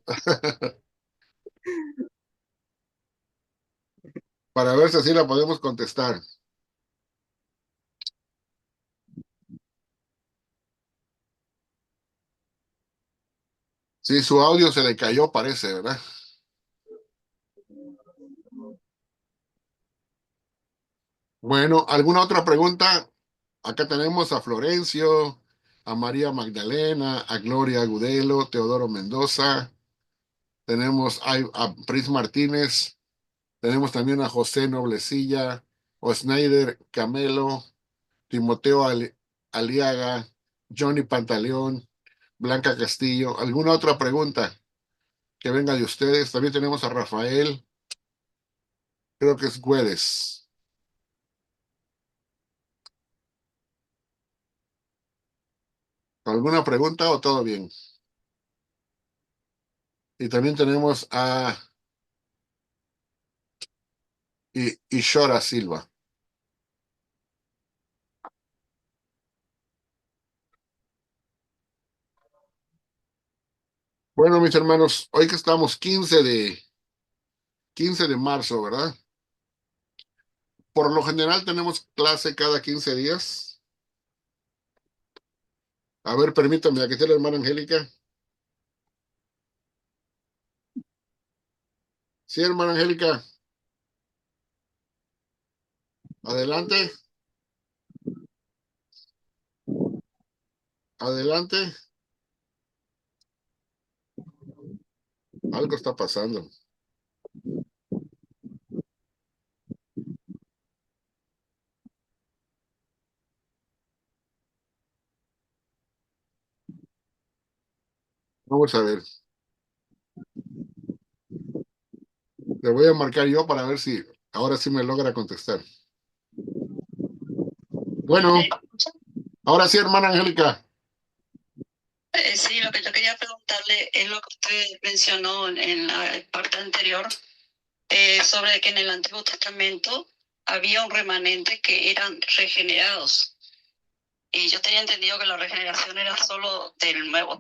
para ver si así la podemos contestar. Sí, su audio se le cayó, parece, ¿verdad? Bueno, ¿alguna otra pregunta? Acá tenemos a Florencio, a María Magdalena, a Gloria Agudelo, Teodoro Mendoza, tenemos a Pris Martínez, tenemos también a José Noblecilla, Osneider Camelo, Timoteo Aliaga, Johnny Pantaleón, Blanca Castillo. ¿Alguna otra pregunta que venga de ustedes? También tenemos a Rafael, creo que es Güedes. ¿Alguna pregunta o todo bien? Y también tenemos a Ishora Silva. Bueno, mis hermanos, hoy que estamos 15 de marzo, ¿verdad? Por lo general tenemos clase cada 15 días. A ver, permítame, aquí está la hermana Angélica. Sí, hermana Angélica, adelante, adelante. Algo está pasando. Vamos a ver. Le voy a marcar yo para ver si ahora sí me logra contestar. Bueno, ahora sí, hermana Angélica. Sí, lo que yo quería preguntarle es lo que usted mencionó en la parte anterior, sobre que en el Antiguo Testamento había un remanente que eran regenerados. Y yo tenía entendido que la regeneración era solo del Nuevo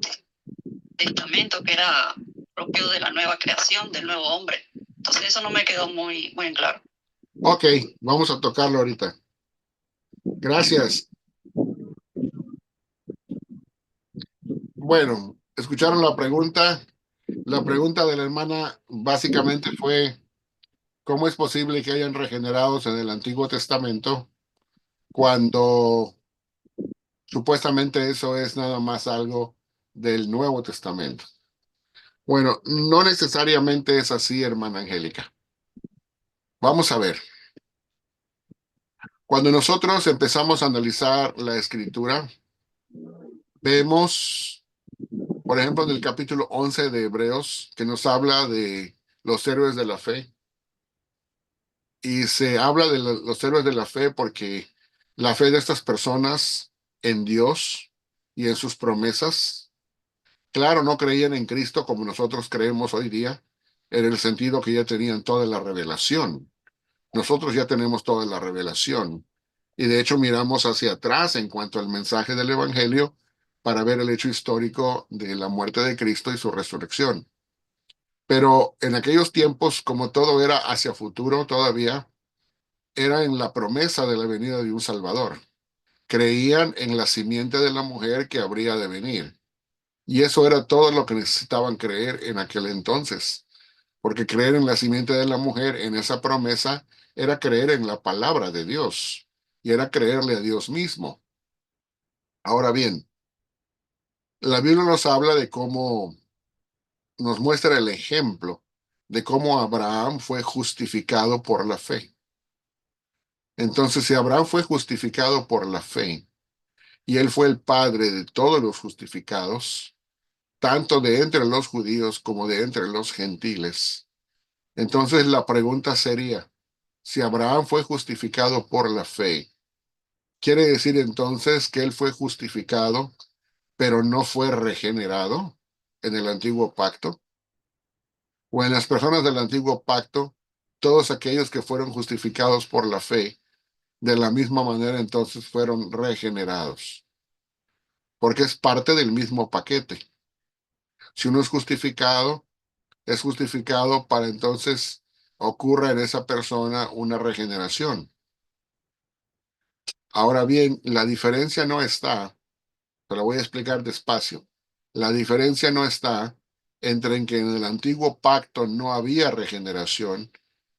Testamento, que era propio de la nueva creación, del nuevo hombre. Entonces eso no me quedó muy en claro. Ok, vamos a tocarlo ahorita. Gracias. Bueno, escucharon la pregunta. La pregunta de la hermana básicamente fue, ¿cómo es posible que hayan regenerados en el Antiguo Testamento cuando supuestamente eso es nada más algo del Nuevo Testamento? Bueno, no necesariamente es así, hermana Angélica. Vamos a ver. Cuando nosotros empezamos a analizar la escritura, vemos, por ejemplo, en el capítulo 11 de Hebreos, que nos habla de los héroes de la fe. Y se habla de los héroes de la fe porque la fe de estas personas en Dios y en sus promesas, claro, no creían en Cristo como nosotros creemos hoy día, en el sentido que ya tenían toda la revelación. Nosotros ya tenemos toda la revelación. Y de hecho miramos hacia atrás en cuanto al mensaje del Evangelio para ver el hecho histórico de la muerte de Cristo y su resurrección. Pero en aquellos tiempos, como todo era hacia futuro todavía, era en la promesa de la venida de un Salvador. Creían en la simiente de la mujer que habría de venir. Y eso era todo lo que necesitaban creer en aquel entonces. Porque creer en la simiente de la mujer, en esa promesa, era creer en la palabra de Dios. Y era creerle a Dios mismo. Ahora bien, la Biblia nos habla de cómo, nos muestra el ejemplo de cómo Abraham fue justificado por la fe. Entonces, si Abraham fue justificado por la fe y él fue el padre de todos los justificados, tanto de entre los judíos como de entre los gentiles, entonces la pregunta sería, si Abraham fue justificado por la fe, ¿quiere decir entonces que él fue justificado, pero no fue regenerado en el antiguo pacto? O en las personas del antiguo pacto, todos aquellos que fueron justificados por la fe, de la misma manera entonces fueron regenerados, porque es parte del mismo paquete. Si uno es justificado para entonces ocurra en esa persona una regeneración. Ahora bien, la diferencia no está, te lo voy a explicar despacio, la diferencia no está entre en que en el antiguo pacto no había regeneración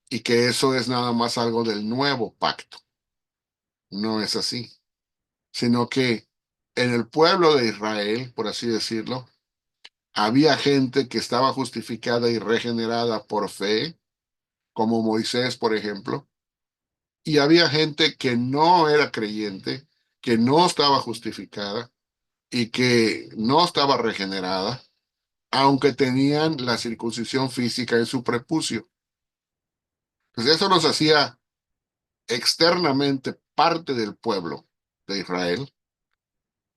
y que eso es nada más algo del nuevo pacto. No es así, sino que en el pueblo de Israel, por así decirlo, había gente que estaba justificada y regenerada por fe, como Moisés, por ejemplo, y había gente que no era creyente, que no estaba justificada y que no estaba regenerada, aunque tenían la circuncisión física en su prepucio. Pues eso los hacía externamente parte del pueblo de Israel,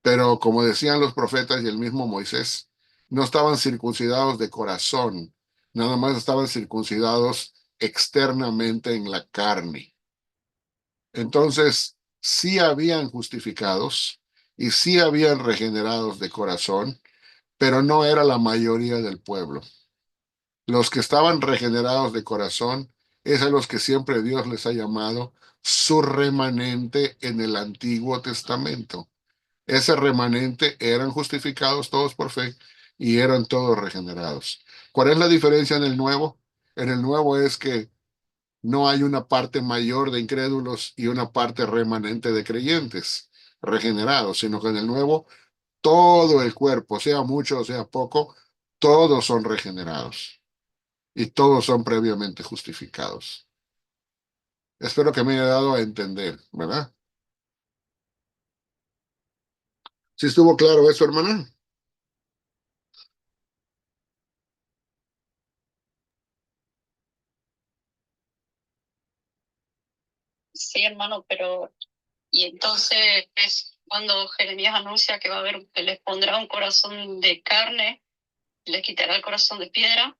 pero como decían los profetas y el mismo Moisés, no estaban circuncidados de corazón, nada más estaban circuncidados externamente en la carne. Entonces, sí habían justificados y sí habían regenerados de corazón, pero no era la mayoría del pueblo. Los que estaban regenerados de corazón es a los que siempre Dios les ha llamado su remanente en el Antiguo Testamento. Ese remanente eran justificados todos por fe y eran todos regenerados. ¿Cuál es la diferencia en el Nuevo? En el Nuevo es que no hay una parte mayor de incrédulos y una parte remanente de creyentes regenerados, sino que en el Nuevo todo el cuerpo, sea mucho o sea poco, todos son regenerados y todos son previamente justificados. Espero que me haya dado a entender, ¿verdad? ¿Sí estuvo claro eso, hermana? Sí, hermano, pero y entonces es cuando Jeremías anuncia que va a haber, que les pondrá un corazón de carne, les quitará el corazón de piedra.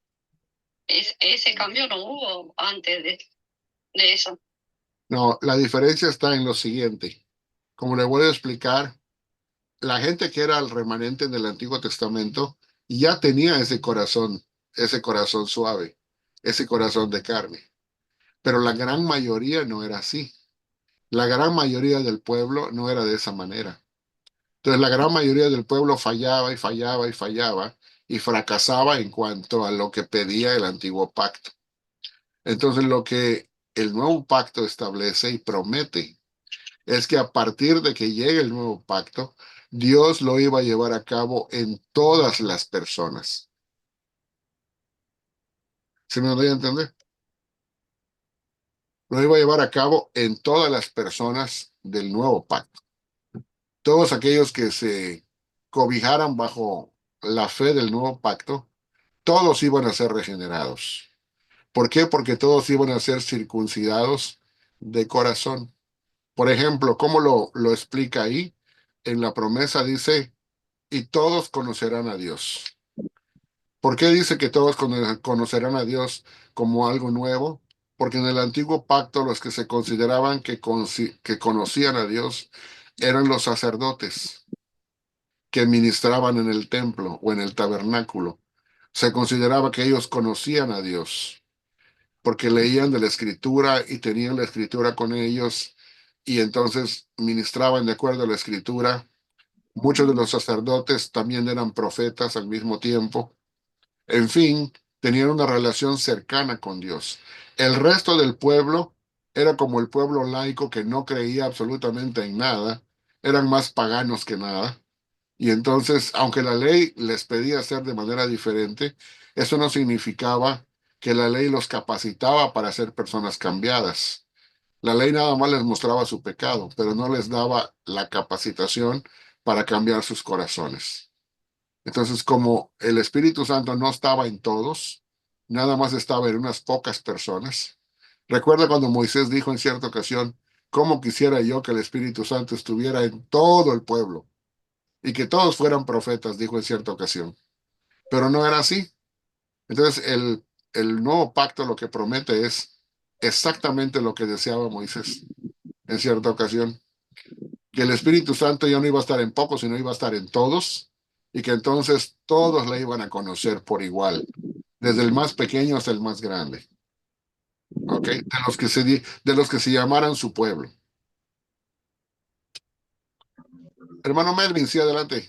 Ese cambio no hubo antes de eso. No, la diferencia está en lo siguiente. Como le voy a explicar, la gente que era el remanente en el Antiguo Testamento ya tenía ese corazón suave, ese corazón de carne. Pero la gran mayoría no era así. La gran mayoría del pueblo no era de esa manera. Entonces la gran mayoría del pueblo fallaba y fallaba y fallaba y fracasaba en cuanto a lo que pedía el antiguo pacto. Entonces lo que el nuevo pacto establece y promete es que a partir de que llegue el nuevo pacto, Dios lo iba a llevar a cabo en todas las personas. ¿Se me doy a entender? Lo iba a llevar a cabo en todas las personas del nuevo pacto. Todos aquellos que se cobijaran bajo la fe del nuevo pacto, todos iban a ser regenerados. ¿Por qué? Porque todos iban a ser circuncidados de corazón. Por ejemplo, ¿cómo lo explica ahí? En la promesa dice, y todos conocerán a Dios. ¿Por qué dice que todos conocerán a Dios como algo nuevo? Porque en el antiguo pacto los que se consideraban que conocían a Dios eran los sacerdotes que ministraban en el templo o en el tabernáculo. Se consideraba que ellos conocían a Dios, porque leían de la Escritura y tenían la Escritura con ellos, y entonces ministraban de acuerdo a la Escritura. Muchos de los sacerdotes también eran profetas al mismo tiempo. En fin, tenían una relación cercana con Dios. El resto del pueblo era como el pueblo laico que no creía absolutamente en nada, eran más paganos que nada. Y entonces, aunque la ley les pedía hacer de manera diferente, eso no significaba que la ley los capacitaba para ser personas cambiadas. La ley nada más les mostraba su pecado, pero no les daba la capacitación para cambiar sus corazones. Entonces, como el Espíritu Santo no estaba en todos, nada más estaba en unas pocas personas. Recuerda cuando Moisés dijo en cierta ocasión, ¿cómo quisiera yo que el Espíritu Santo estuviera en todo el pueblo y que todos fueran profetas? Dijo en cierta ocasión. Pero no era así. Entonces, el nuevo pacto lo que promete es exactamente lo que deseaba Moisés en cierta ocasión, que el Espíritu Santo ya no iba a estar en pocos, sino iba a estar en todos, y que entonces todos le iban a conocer por igual, desde el más pequeño hasta el más grande, ¿ok? De los que se llamaran su pueblo. Hermano Melvin, sí, adelante.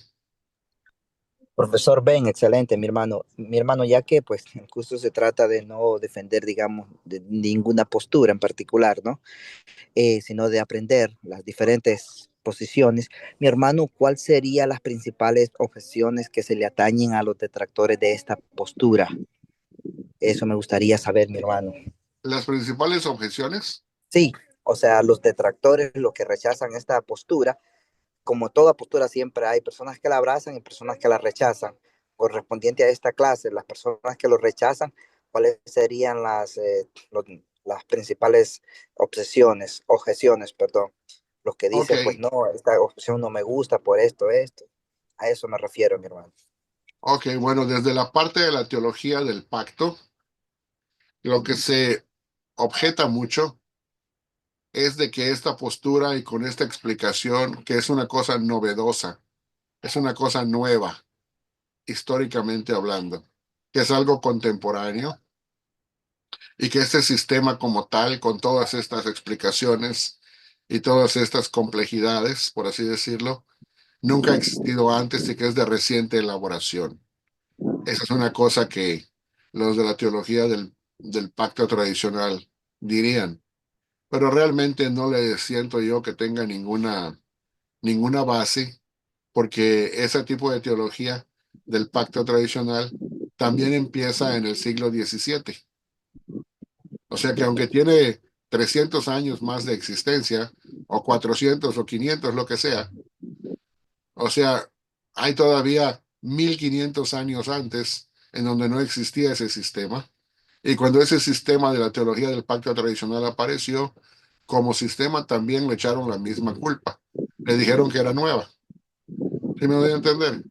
Profesor Ben, excelente, mi hermano. Mi hermano, ya que pues justo se trata de no defender, digamos, de ninguna postura en particular, ¿no? Sino de aprender las diferentes posiciones. Mi hermano, ¿cuáles serían las principales objeciones que se le atañen a los detractores de esta postura? Eso me gustaría saber, mi hermano. Las principales objeciones. Sí, o sea, los detractores, los que rechazan esta postura, como toda postura siempre hay personas que la abrazan y personas que la rechazan. Correspondiente a esta clase, las personas que lo rechazan, ¿cuáles serían las principales objeciones, perdón? Los que Ok, dicen, pues no, esta objeción no me gusta por esto, esto. A eso me refiero, mi hermano. ok, bueno, desde la parte de la teología del pacto, lo que se objeta mucho es de que esta postura y con esta explicación, que es una cosa novedosa, es una cosa nueva, históricamente hablando, que es algo contemporáneo y que este sistema como tal, con todas estas explicaciones y todas estas complejidades, por así decirlo, nunca ha existido antes y que es de reciente elaboración. Esa es una cosa que los de la teología del pacto tradicional dirían, pero realmente no le siento yo que tenga ninguna base, porque ese tipo de teología del pacto tradicional también empieza en el siglo XVII. O sea que aunque tiene 300 años más de existencia, o 400 o 500, lo que sea, o sea, hay todavía 1500 años antes en donde no existía ese sistema. Y cuando ese sistema de la teología del pacto tradicional apareció, como sistema también le echaron la misma culpa. Le dijeron que era nueva. ¿Sí me doy a entender?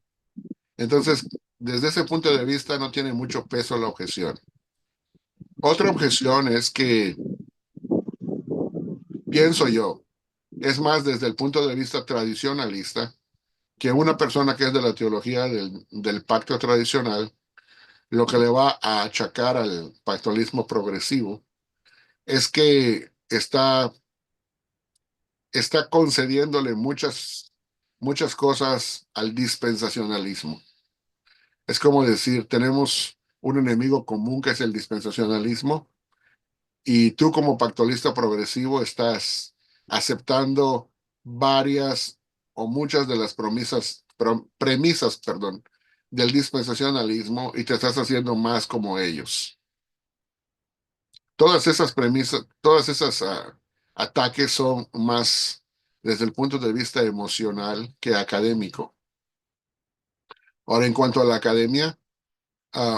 Entonces, desde ese punto de vista no tiene mucho peso la objeción. Otra objeción es que, pienso yo, es más desde el punto de vista tradicionalista, que una persona que es de la teología del pacto tradicional, lo que le va a achacar al pactualismo progresivo es que está concediéndole muchas cosas al dispensacionalismo. Es como decir, tenemos un enemigo común que es el dispensacionalismo y tú como pactualista progresivo estás aceptando varias o muchas de las premisas, perdón, del dispensacionalismo y te estás haciendo más como ellos. Todas esas premisas, todas esas ataques son más desde el punto de vista emocional que académico. Ahora, en cuanto a la academia,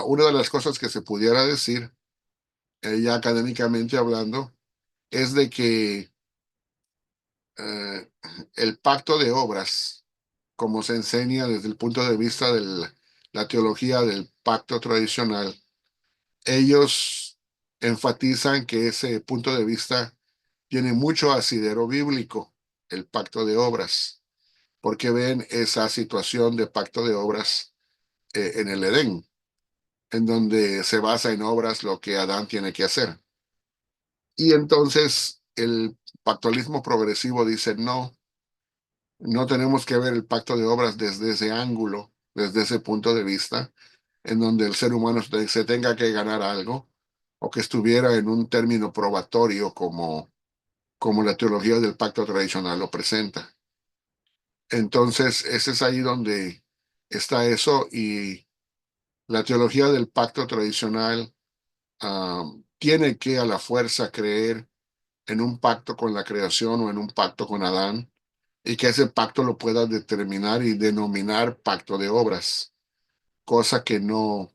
una de las cosas que se pudiera decir, ya académicamente hablando, es de que eh, el pacto de obras, como se enseña desde el punto de vista de la teología del pacto tradicional, ellos enfatizan que ese punto de vista tiene mucho asidero bíblico, el pacto de obras, porque ven esa situación de pacto de obras en el Edén. en donde se basa en obras lo que Adán tiene que hacer. Y entonces el pactualismo progresivo dice, no, no tenemos que ver el pacto de obras desde ese ángulo, desde ese punto de vista, en donde el ser humano se tenga que ganar algo, o que estuviera en un término probatorio como la teología del pacto tradicional lo presenta. Entonces, ese es ahí donde está eso, y la teología del pacto tradicional tiene que a la fuerza creer en un pacto con la creación o en un pacto con Adán, y que ese pacto lo pueda determinar y denominar pacto de obras, cosa que no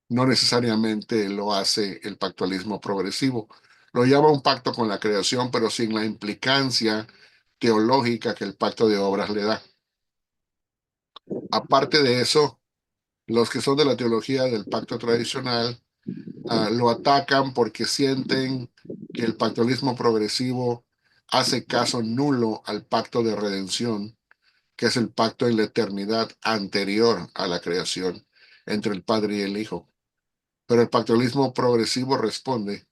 necesariamente lo hace el pactualismo progresivo. Lo llama un pacto con la creación, pero sin la implicancia teológica que el pacto de obras le da. Aparte de eso, los que son de la teología del pacto tradicional lo atacan porque sienten que el pactualismo progresivo hace caso nulo al pacto de redención, que es el pacto en la eternidad anterior a la creación entre el Padre y el Hijo. Pero el pactualismo progresivo responde,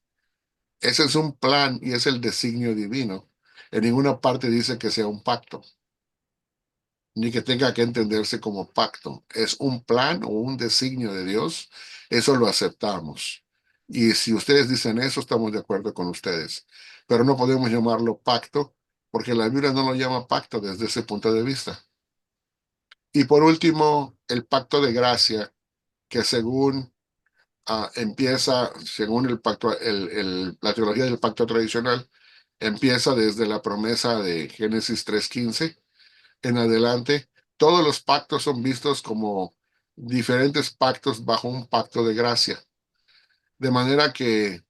ese es un plan y es el designio divino. En ninguna parte dice que sea un pacto, ni que tenga que entenderse como pacto. Es un plan o un designio de Dios, eso lo aceptamos. Y si ustedes dicen eso, estamos de acuerdo con ustedes. Pero no podemos llamarlo pacto, porque la Biblia no lo llama pacto desde ese punto de vista. Y por último, el pacto de gracia, que según empieza, según el pacto, la teología del pacto tradicional, empieza desde la promesa de Génesis 3:15 en adelante. Todos los pactos son vistos como diferentes pactos bajo un pacto de gracia. De manera que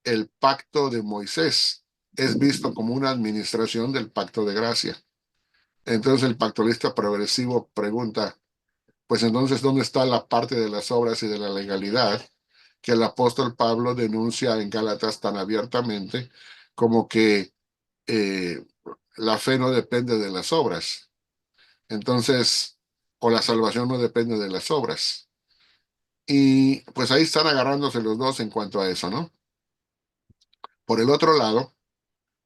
el pacto de Moisés es visto como una administración del pacto de gracia. Entonces el pactualista progresivo pregunta, pues entonces, ¿dónde está la parte de las obras y de la legalidad que el apóstol Pablo denuncia en Gálatas tan abiertamente como que eh, la fe no depende de las obras? Entonces, o la salvación no depende de las obras. Y pues ahí están agarrándose los dos en cuanto a eso, ¿no? Por el otro lado,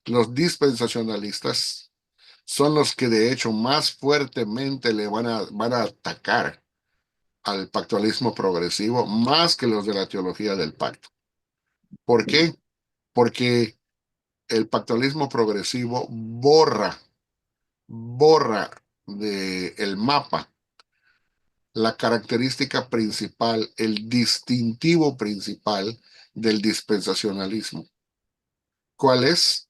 los dispensacionalistas son los que de hecho más fuertemente le van a atacar al pactualismo progresivo, más que los de la teología del pacto. ¿Por qué? Porque el pactualismo progresivo borra del mapa la característica principal, el distintivo principal del dispensacionalismo. ¿Cuál es?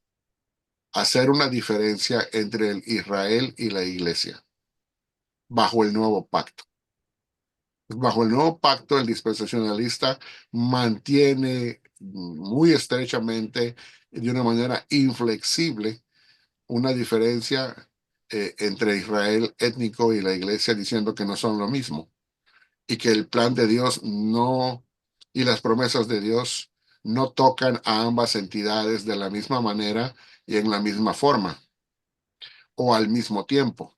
Hacer una diferencia entre el Israel y la iglesia bajo el nuevo pacto. Bajo el nuevo pacto, el dispensacionalista mantiene muy estrechamente, de una manera inflexible, una diferencia entre Israel étnico y la iglesia, diciendo que no son lo mismo, y que el plan de Dios no, y las promesas de Dios no tocan a ambas entidades de la misma manera y en la misma forma o al mismo tiempo.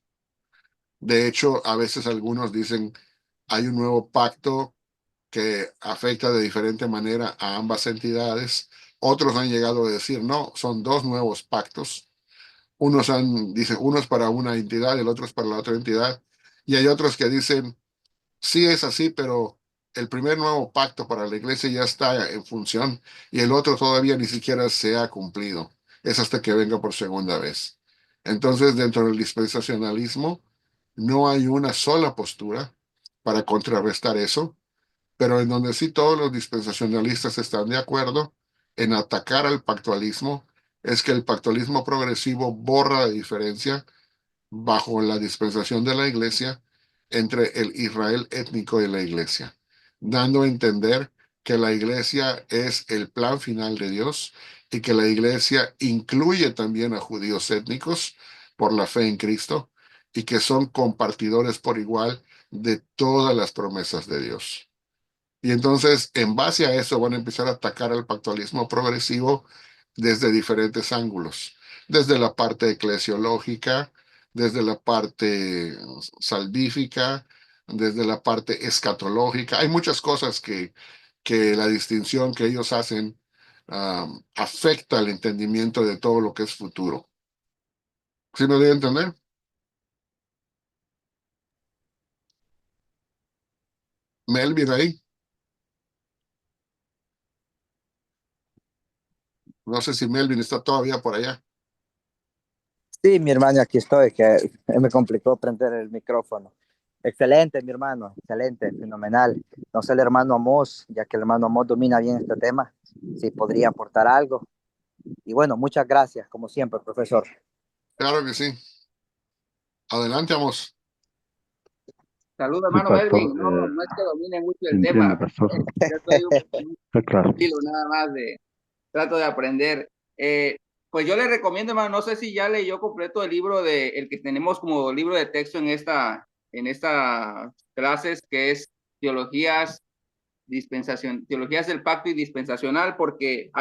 De hecho, a veces algunos dicen, hay un nuevo pacto que afecta de diferente manera a ambas entidades. Otros han llegado a decir, no, son dos nuevos pactos. Dicen, uno es para una entidad, el otro es para la otra entidad. Y hay otros que dicen, sí es así, pero el primer nuevo pacto para la iglesia ya está en función y el otro todavía ni siquiera se ha cumplido. Es hasta que venga por segunda vez. Entonces, dentro del dispensacionalismo, no hay una sola postura para contrarrestar eso, pero en donde sí todos los dispensacionalistas están de acuerdo en atacar al pactualismo, es que el pactualismo progresivo borra la diferencia bajo la dispensación de la iglesia entre el Israel étnico y la iglesia, dando a entender que la iglesia es el plan final de Dios y que la iglesia incluye también a judíos étnicos por la fe en Cristo y que son compartidores por igual de todas las promesas de Dios. Y entonces, en base a eso, van a empezar a atacar al pactualismo progresivo desde diferentes ángulos, desde la parte eclesiológica, desde la parte salvífica, desde la parte escatológica. Hay muchas cosas que la distinción que ellos hacen afecta el entendimiento de todo lo que es futuro. ¿Sí me doy a entender? Melvin ahí. No sé si Melvin está todavía por allá. Sí, mi hermano, aquí estoy, que me complicó prender el micrófono. Excelente, mi hermano, excelente, fenomenal. No sé el hermano Amos, ya que el hermano Amos domina bien este tema, si podría aportar algo. Y bueno, muchas gracias, como siempre, profesor. Claro que sí. Adelante, Amos. Saludos, Sí, hermano pastor, Melvin. No, no es que domine mucho el entiendo, tema. pastor. Yo estoy un Está claro. estilo nada más de trato de aprender. Pues yo le recomiendo, hermano, no sé si ya leyó completo el libro de el que tenemos como libro de texto en esta clases, que es teologías del pacto y dispensacional, porque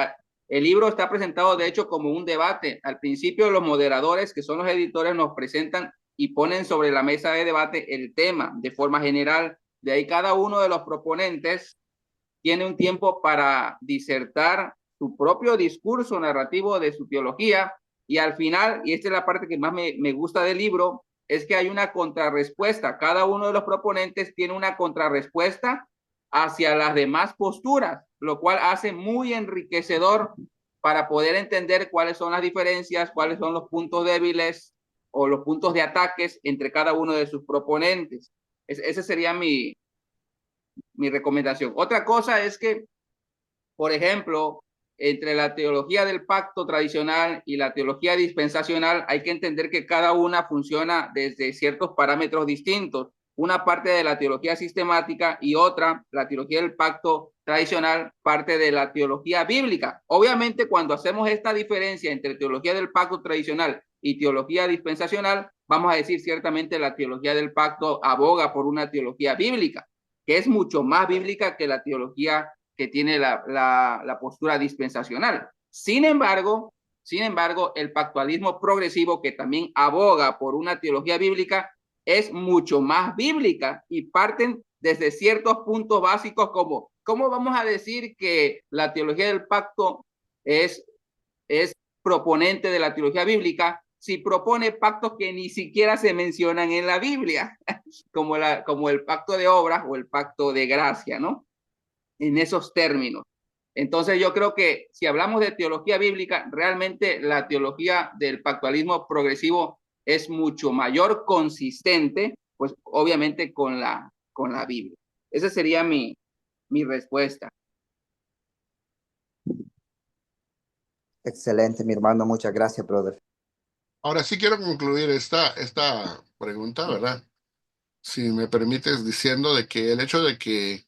el libro está presentado de hecho como un debate. Al principio los moderadores, que son los editores, nos presentan y ponen sobre la mesa de debate el tema de forma general. De ahí cada uno de los proponentes tiene un tiempo para disertar su propio discurso narrativo de su teología, y al final, y esta es la parte que más me gusta del libro, es que hay una contrarrespuesta. Cada uno de los proponentes tiene una contrarrespuesta hacia las demás posturas, lo cual hace muy enriquecedor para poder entender cuáles son las diferencias, cuáles son los puntos débiles o los puntos de ataques entre cada uno de sus proponentes. Ese sería mi recomendación. Otra cosa es que, por ejemplo, entre la teología del pacto tradicional y la teología dispensacional, hay que entender que cada una funciona desde ciertos parámetros distintos. Una parte de la teología sistemática y otra, la teología del pacto tradicional, parte de la teología bíblica. Obviamente, cuando hacemos esta diferencia entre teología del pacto tradicional y teología dispensacional, vamos a decir ciertamente la teología del pacto aboga por una teología bíblica, que es mucho más bíblica que la teología que tiene la postura dispensacional. Sin embargo, el pactualismo progresivo, que también aboga por una teología bíblica, es mucho más bíblica y parten desde ciertos puntos básicos como, ¿cómo vamos a decir que la teología del pacto es proponente de la teología bíblica si propone pactos que ni siquiera se mencionan en la Biblia, como el pacto de obras o el pacto de gracia, ¿no? En esos términos. Entonces yo creo que si hablamos de teología bíblica, realmente la teología del pactualismo progresivo es mucho mayor consistente, pues obviamente con la Biblia. Esa sería mi respuesta. Excelente, mi hermano, muchas gracias, brother. Ahora sí quiero concluir esta pregunta, ¿verdad? Si me permites, diciendo de que el hecho de que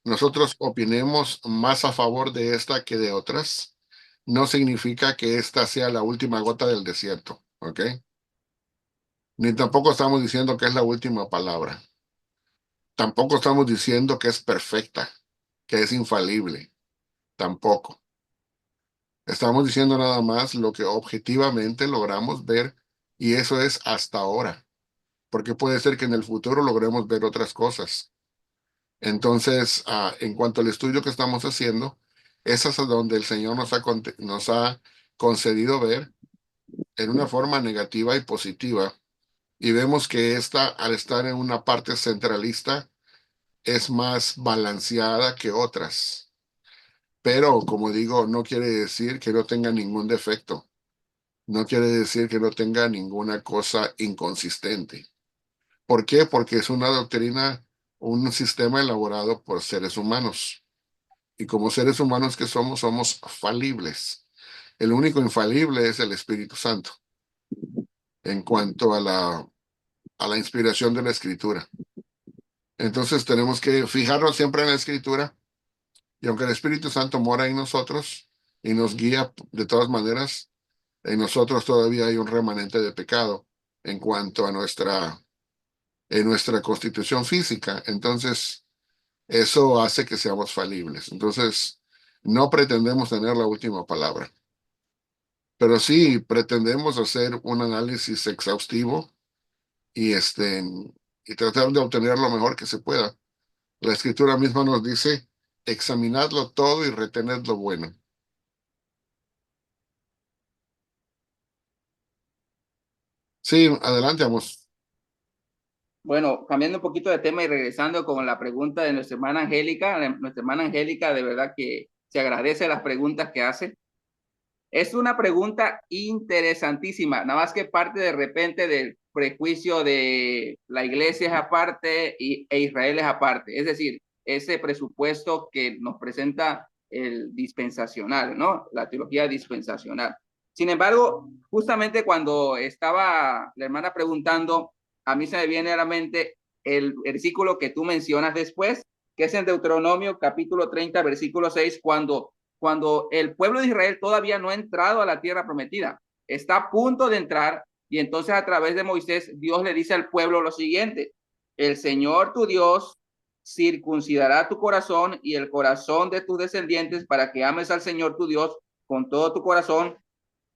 nosotros opinemos más a favor de esta que de otras, no significa que esta sea la última gota del desierto, ¿ok? Ni tampoco estamos diciendo que es la última palabra. Tampoco estamos diciendo que es perfecta, que es infalible. Tampoco. Estamos diciendo nada más lo que objetivamente logramos ver, y eso es hasta ahora, porque puede ser que en el futuro logremos ver otras cosas. Entonces, en cuanto al estudio que estamos haciendo, es hasta donde el Señor nos ha concedido ver en una forma negativa y positiva, y vemos que esta, al estar en una parte centralista, es más balanceada que otras. Pero, como digo, no quiere decir que no tenga ningún defecto. No quiere decir que no tenga ninguna cosa inconsistente. ¿Por qué? Porque es una doctrina, un sistema elaborado por seres humanos. Y como seres humanos que somos, somos falibles. El único infalible es el Espíritu Santo en cuanto a la inspiración de la Escritura. Entonces tenemos que fijarnos siempre en la Escritura, y aunque el Espíritu Santo mora en nosotros y nos guía de todas maneras, en nosotros todavía hay un remanente de pecado en cuanto a nuestra constitución física. Entonces, eso hace que seamos falibles. Entonces, no pretendemos tener la última palabra, pero sí pretendemos hacer un análisis exhaustivo y y tratar de obtener lo mejor que se pueda. La Escritura misma nos dice, examinadlo todo y retened lo bueno. Sí, adelante, vamos. Bueno, cambiando un poquito de tema y regresando con la pregunta de nuestra hermana Angélica, de verdad que se agradece las preguntas que hace. Es una pregunta interesantísima, nada más que parte de repente del prejuicio de la iglesia es aparte e Israel es aparte. Es decir, ese presupuesto que nos presenta el dispensacional, ¿no? La teología dispensacional. Sin embargo, justamente cuando estaba la hermana preguntando, a mí se me viene a la mente el versículo que tú mencionas después, que es en Deuteronomio capítulo 30, versículo 6, cuando el pueblo de Israel todavía no ha entrado a la tierra prometida, está a punto de entrar, y entonces a través de Moisés, Dios le dice al pueblo lo siguiente: el Señor tu Dios circuncidará tu corazón y el corazón de tus descendientes para que ames al Señor tu Dios con todo tu corazón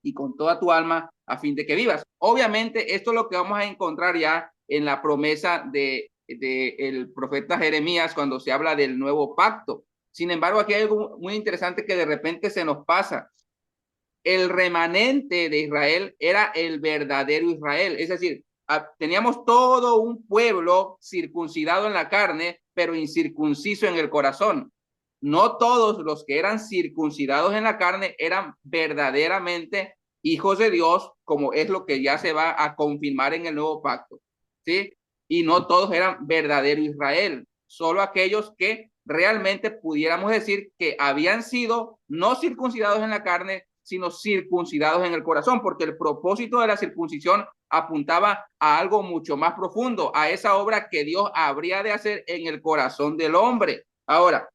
y con toda tu alma a fin de que vivas. Obviamente esto es lo que vamos a encontrar ya en la promesa de el profeta Jeremías cuando se habla del nuevo pacto. Sin embargo, aquí hay algo muy interesante que de repente se nos pasa. El remanente de Israel era el verdadero Israel, es decir, teníamos todo un pueblo circuncidado en la carne, pero incircunciso en el corazón. No todos los que eran circuncidados en la carne eran verdaderamente hijos de Dios, como es lo que ya se va a confirmar en el nuevo pacto, ¿sí? Y no todos eran verdadero Israel, solo aquellos que realmente pudiéramos decir que habían sido no circuncidados en la carne, sino circuncidados en el corazón, porque el propósito de la circuncisión apuntaba a algo mucho más profundo, a esa obra que Dios habría de hacer en el corazón del hombre. Ahora,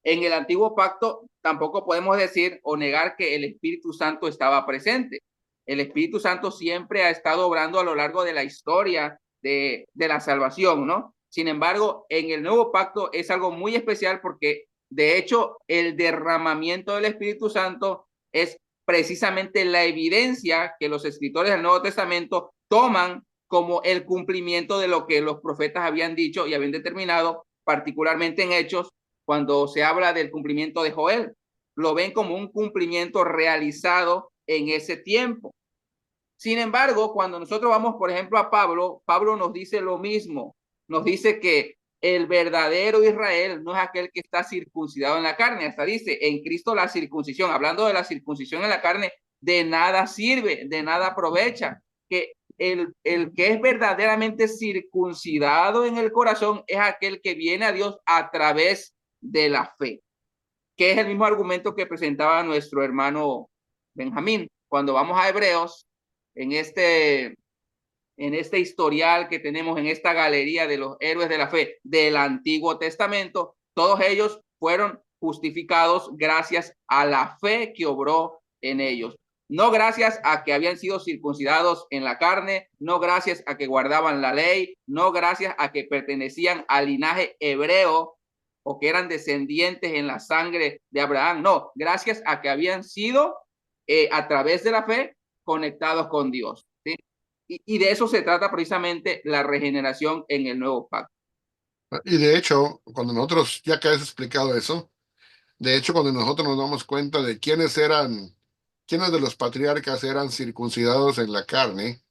en el antiguo pacto tampoco podemos decir o negar que el Espíritu Santo estaba presente. El Espíritu Santo siempre ha estado obrando a lo largo de la historia de la salvación, ¿no? Sin embargo, en el nuevo pacto es algo muy especial porque, de hecho, el derramamiento del Espíritu Santo es precisamente la evidencia que los escritores del Nuevo Testamento toman como el cumplimiento de lo que los profetas habían dicho y habían determinado, particularmente en Hechos, cuando se habla del cumplimiento de Joel. Lo ven como un cumplimiento realizado en ese tiempo. Sin embargo, cuando nosotros vamos, por ejemplo, a Pablo, Pablo nos dice lo mismo. Nos dice que el verdadero Israel no es aquel que está circuncidado en la carne. Hasta dice, en Cristo la circuncisión, hablando de la circuncisión en la carne, de nada sirve, de nada aprovecha. Que el que es verdaderamente circuncidado en el corazón es aquel que viene a Dios a través de la fe, que es el mismo argumento que presentaba nuestro hermano Benjamín. Cuando vamos a Hebreos, en este historial que tenemos, en esta galería de los héroes de la fe del Antiguo Testamento, todos ellos fueron justificados gracias a la fe que obró en ellos. No gracias a que habían sido circuncidados en la carne, no gracias a que guardaban la ley, no gracias a que pertenecían al linaje hebreo o que eran descendientes en la sangre de Abraham, no, gracias a que habían sido a través de la fe conectados con Dios, ¿sí? Y de eso se trata precisamente la regeneración en el nuevo pacto. Y de hecho, cuando nosotros, ya que has explicado eso, de hecho, cuando nosotros nos damos cuenta de quiénes de los patriarcas eran circuncidados en la carne,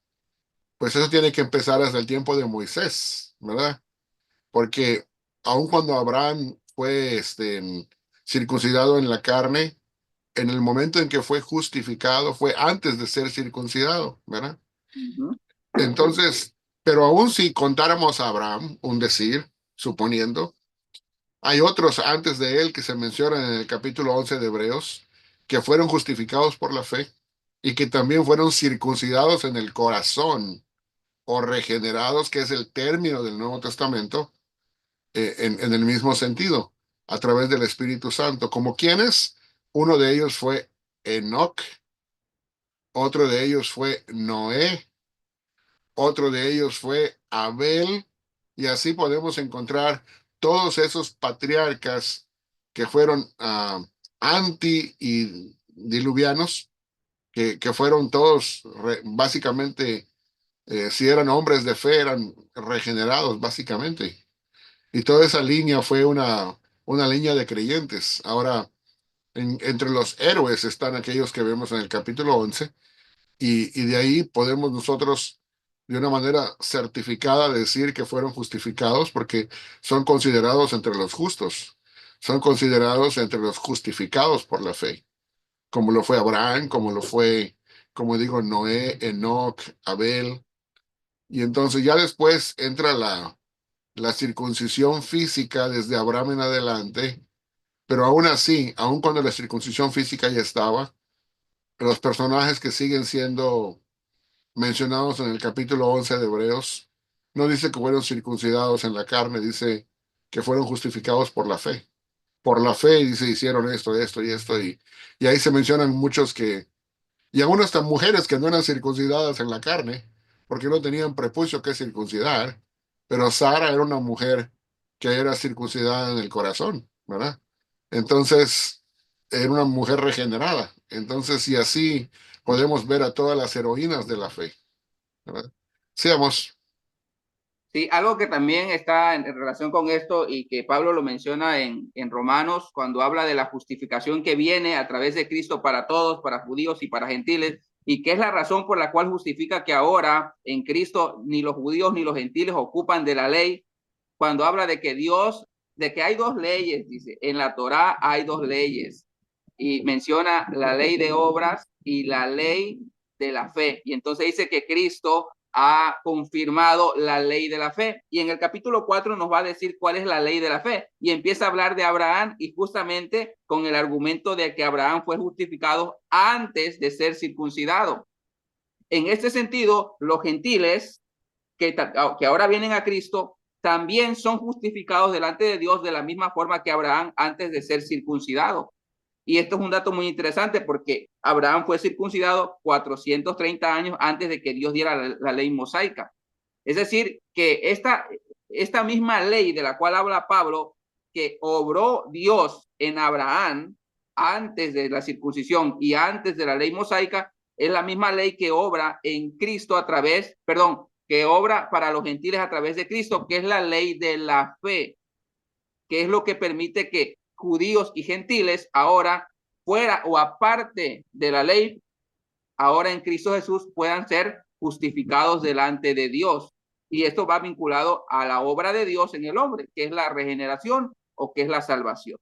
pues eso tiene que empezar desde el tiempo de Moisés, ¿verdad? Porque aun cuando Abraham fue circuncidado en la carne, en el momento en que fue justificado fue antes de ser circuncidado, ¿verdad? Entonces, pero aún si contáramos a Abraham, un decir, suponiendo, hay otros antes de él que se mencionan en el capítulo 11 de Hebreos, que fueron justificados por la fe y que también fueron circuncidados en el corazón o regenerados, que es el término del Nuevo Testamento, en el mismo sentido, a través del Espíritu Santo. ¿Como quienes? Uno de ellos fue Enoc, otro de ellos fue Noé, otro de ellos fue Abel, y así podemos encontrar todos esos patriarcas que fueron anti y diluvianos, que fueron todos básicamente Si eran hombres de fe, eran regenerados, básicamente. Y toda esa línea fue una línea de creyentes. Ahora, entre los héroes están aquellos que vemos en el capítulo 11, y de ahí podemos nosotros, de una manera certificada, decir que fueron justificados porque son considerados entre los justos, son considerados entre los justificados por la fe, como lo fue Abraham, como lo fue, como digo, Noé, Enoc, Abel. Y entonces ya después entra la circuncisión física desde Abraham en adelante, pero aún así, aun cuando la circuncisión física ya estaba, los personajes que siguen siendo mencionados en el capítulo 11 de Hebreos, no dice que fueron circuncidados en la carne, dice que fueron justificados por la fe. Por la fe, dice, hicieron esto, esto y esto, y ahí se mencionan muchos que, y aún hasta mujeres que no eran circuncidadas en la carne, porque no tenían prepucio que circuncidar, pero Sara era una mujer que era circuncidada en el corazón, ¿verdad? Entonces, era una mujer regenerada. Entonces, y así podemos ver a todas las heroínas de la fe, ¿verdad? Seamos. Sí, algo que también está en relación con esto y que Pablo lo menciona en Romanos cuando habla de la justificación que viene a través de Cristo para todos, para judíos y para gentiles, y que es la razón por la cual justifica que ahora en Cristo ni los judíos ni los gentiles ocupan de la ley, cuando habla de que Dios, de que hay dos leyes, dice, en la Torá hay dos leyes, y menciona la ley de obras y la ley de la fe, y entonces dice que Cristo ha confirmado la ley de la fe. Y en el capítulo 4 nos va a decir cuál es la ley de la fe. Y empieza a hablar de Abraham y justamente con el argumento de que Abraham fue justificado antes de ser circuncidado. En este sentido, los gentiles que ahora vienen a Cristo también son justificados delante de Dios de la misma forma que Abraham antes de ser circuncidado. Y esto es un dato muy interesante porque Abraham fue circuncidado 430 años antes de que Dios diera la ley mosaica. Es decir, que esta misma ley de la cual habla Pablo, que obró Dios en Abraham antes de la circuncisión y antes de la ley mosaica, es la misma ley que obra en Cristo a través, perdón, que obra para los gentiles a través de Cristo, que es la ley de la fe, que es lo que permite que judíos y gentiles ahora, fuera o aparte de la ley, ahora en Cristo Jesús puedan ser justificados delante de Dios. Y esto va vinculado a la obra de Dios en el hombre, que es la regeneración o que es la salvación.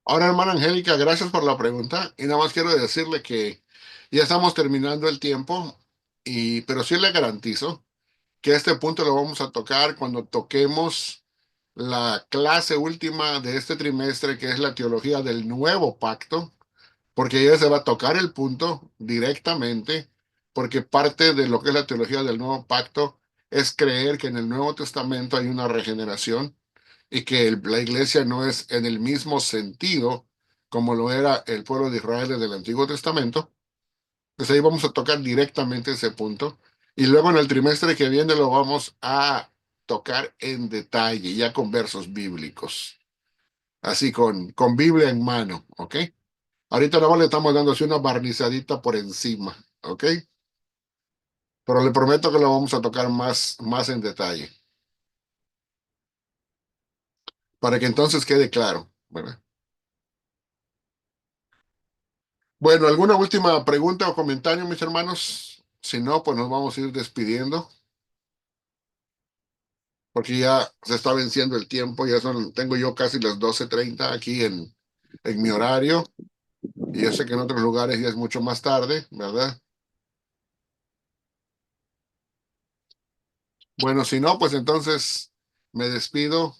Ahora, hermana Angélica, gracias por la pregunta. Y nada más quiero decirle que ya estamos terminando el tiempo, pero sí le garantizo que este punto lo vamos a tocar cuando toquemos la clase última de este trimestre, que es la teología del nuevo pacto, porque ya se va a tocar el punto directamente, porque parte de lo que es la teología del nuevo pacto es creer que en el Nuevo Testamento hay una regeneración y que la iglesia no es en el mismo sentido como lo era el pueblo de Israel desde el Antiguo Testamento. Pues ahí vamos a tocar directamente ese punto. Y luego en el trimestre que viene lo vamos a tocar en detalle, ya con versos bíblicos, así con Biblia en mano, ¿ok? Ahorita nada más le estamos dando así una barnizadita por encima, ¿ok? Pero le prometo que lo vamos a tocar más en detalle, para que entonces quede claro, ¿verdad? Bueno, ¿alguna última pregunta o comentario, mis hermanos? Si no, pues nos vamos a ir despidiendo, porque ya se está venciendo el tiempo, tengo yo casi las 12:30 aquí en mi horario, y yo sé que en otros lugares ya es mucho más tarde, ¿verdad? Bueno, si no, pues entonces me despido.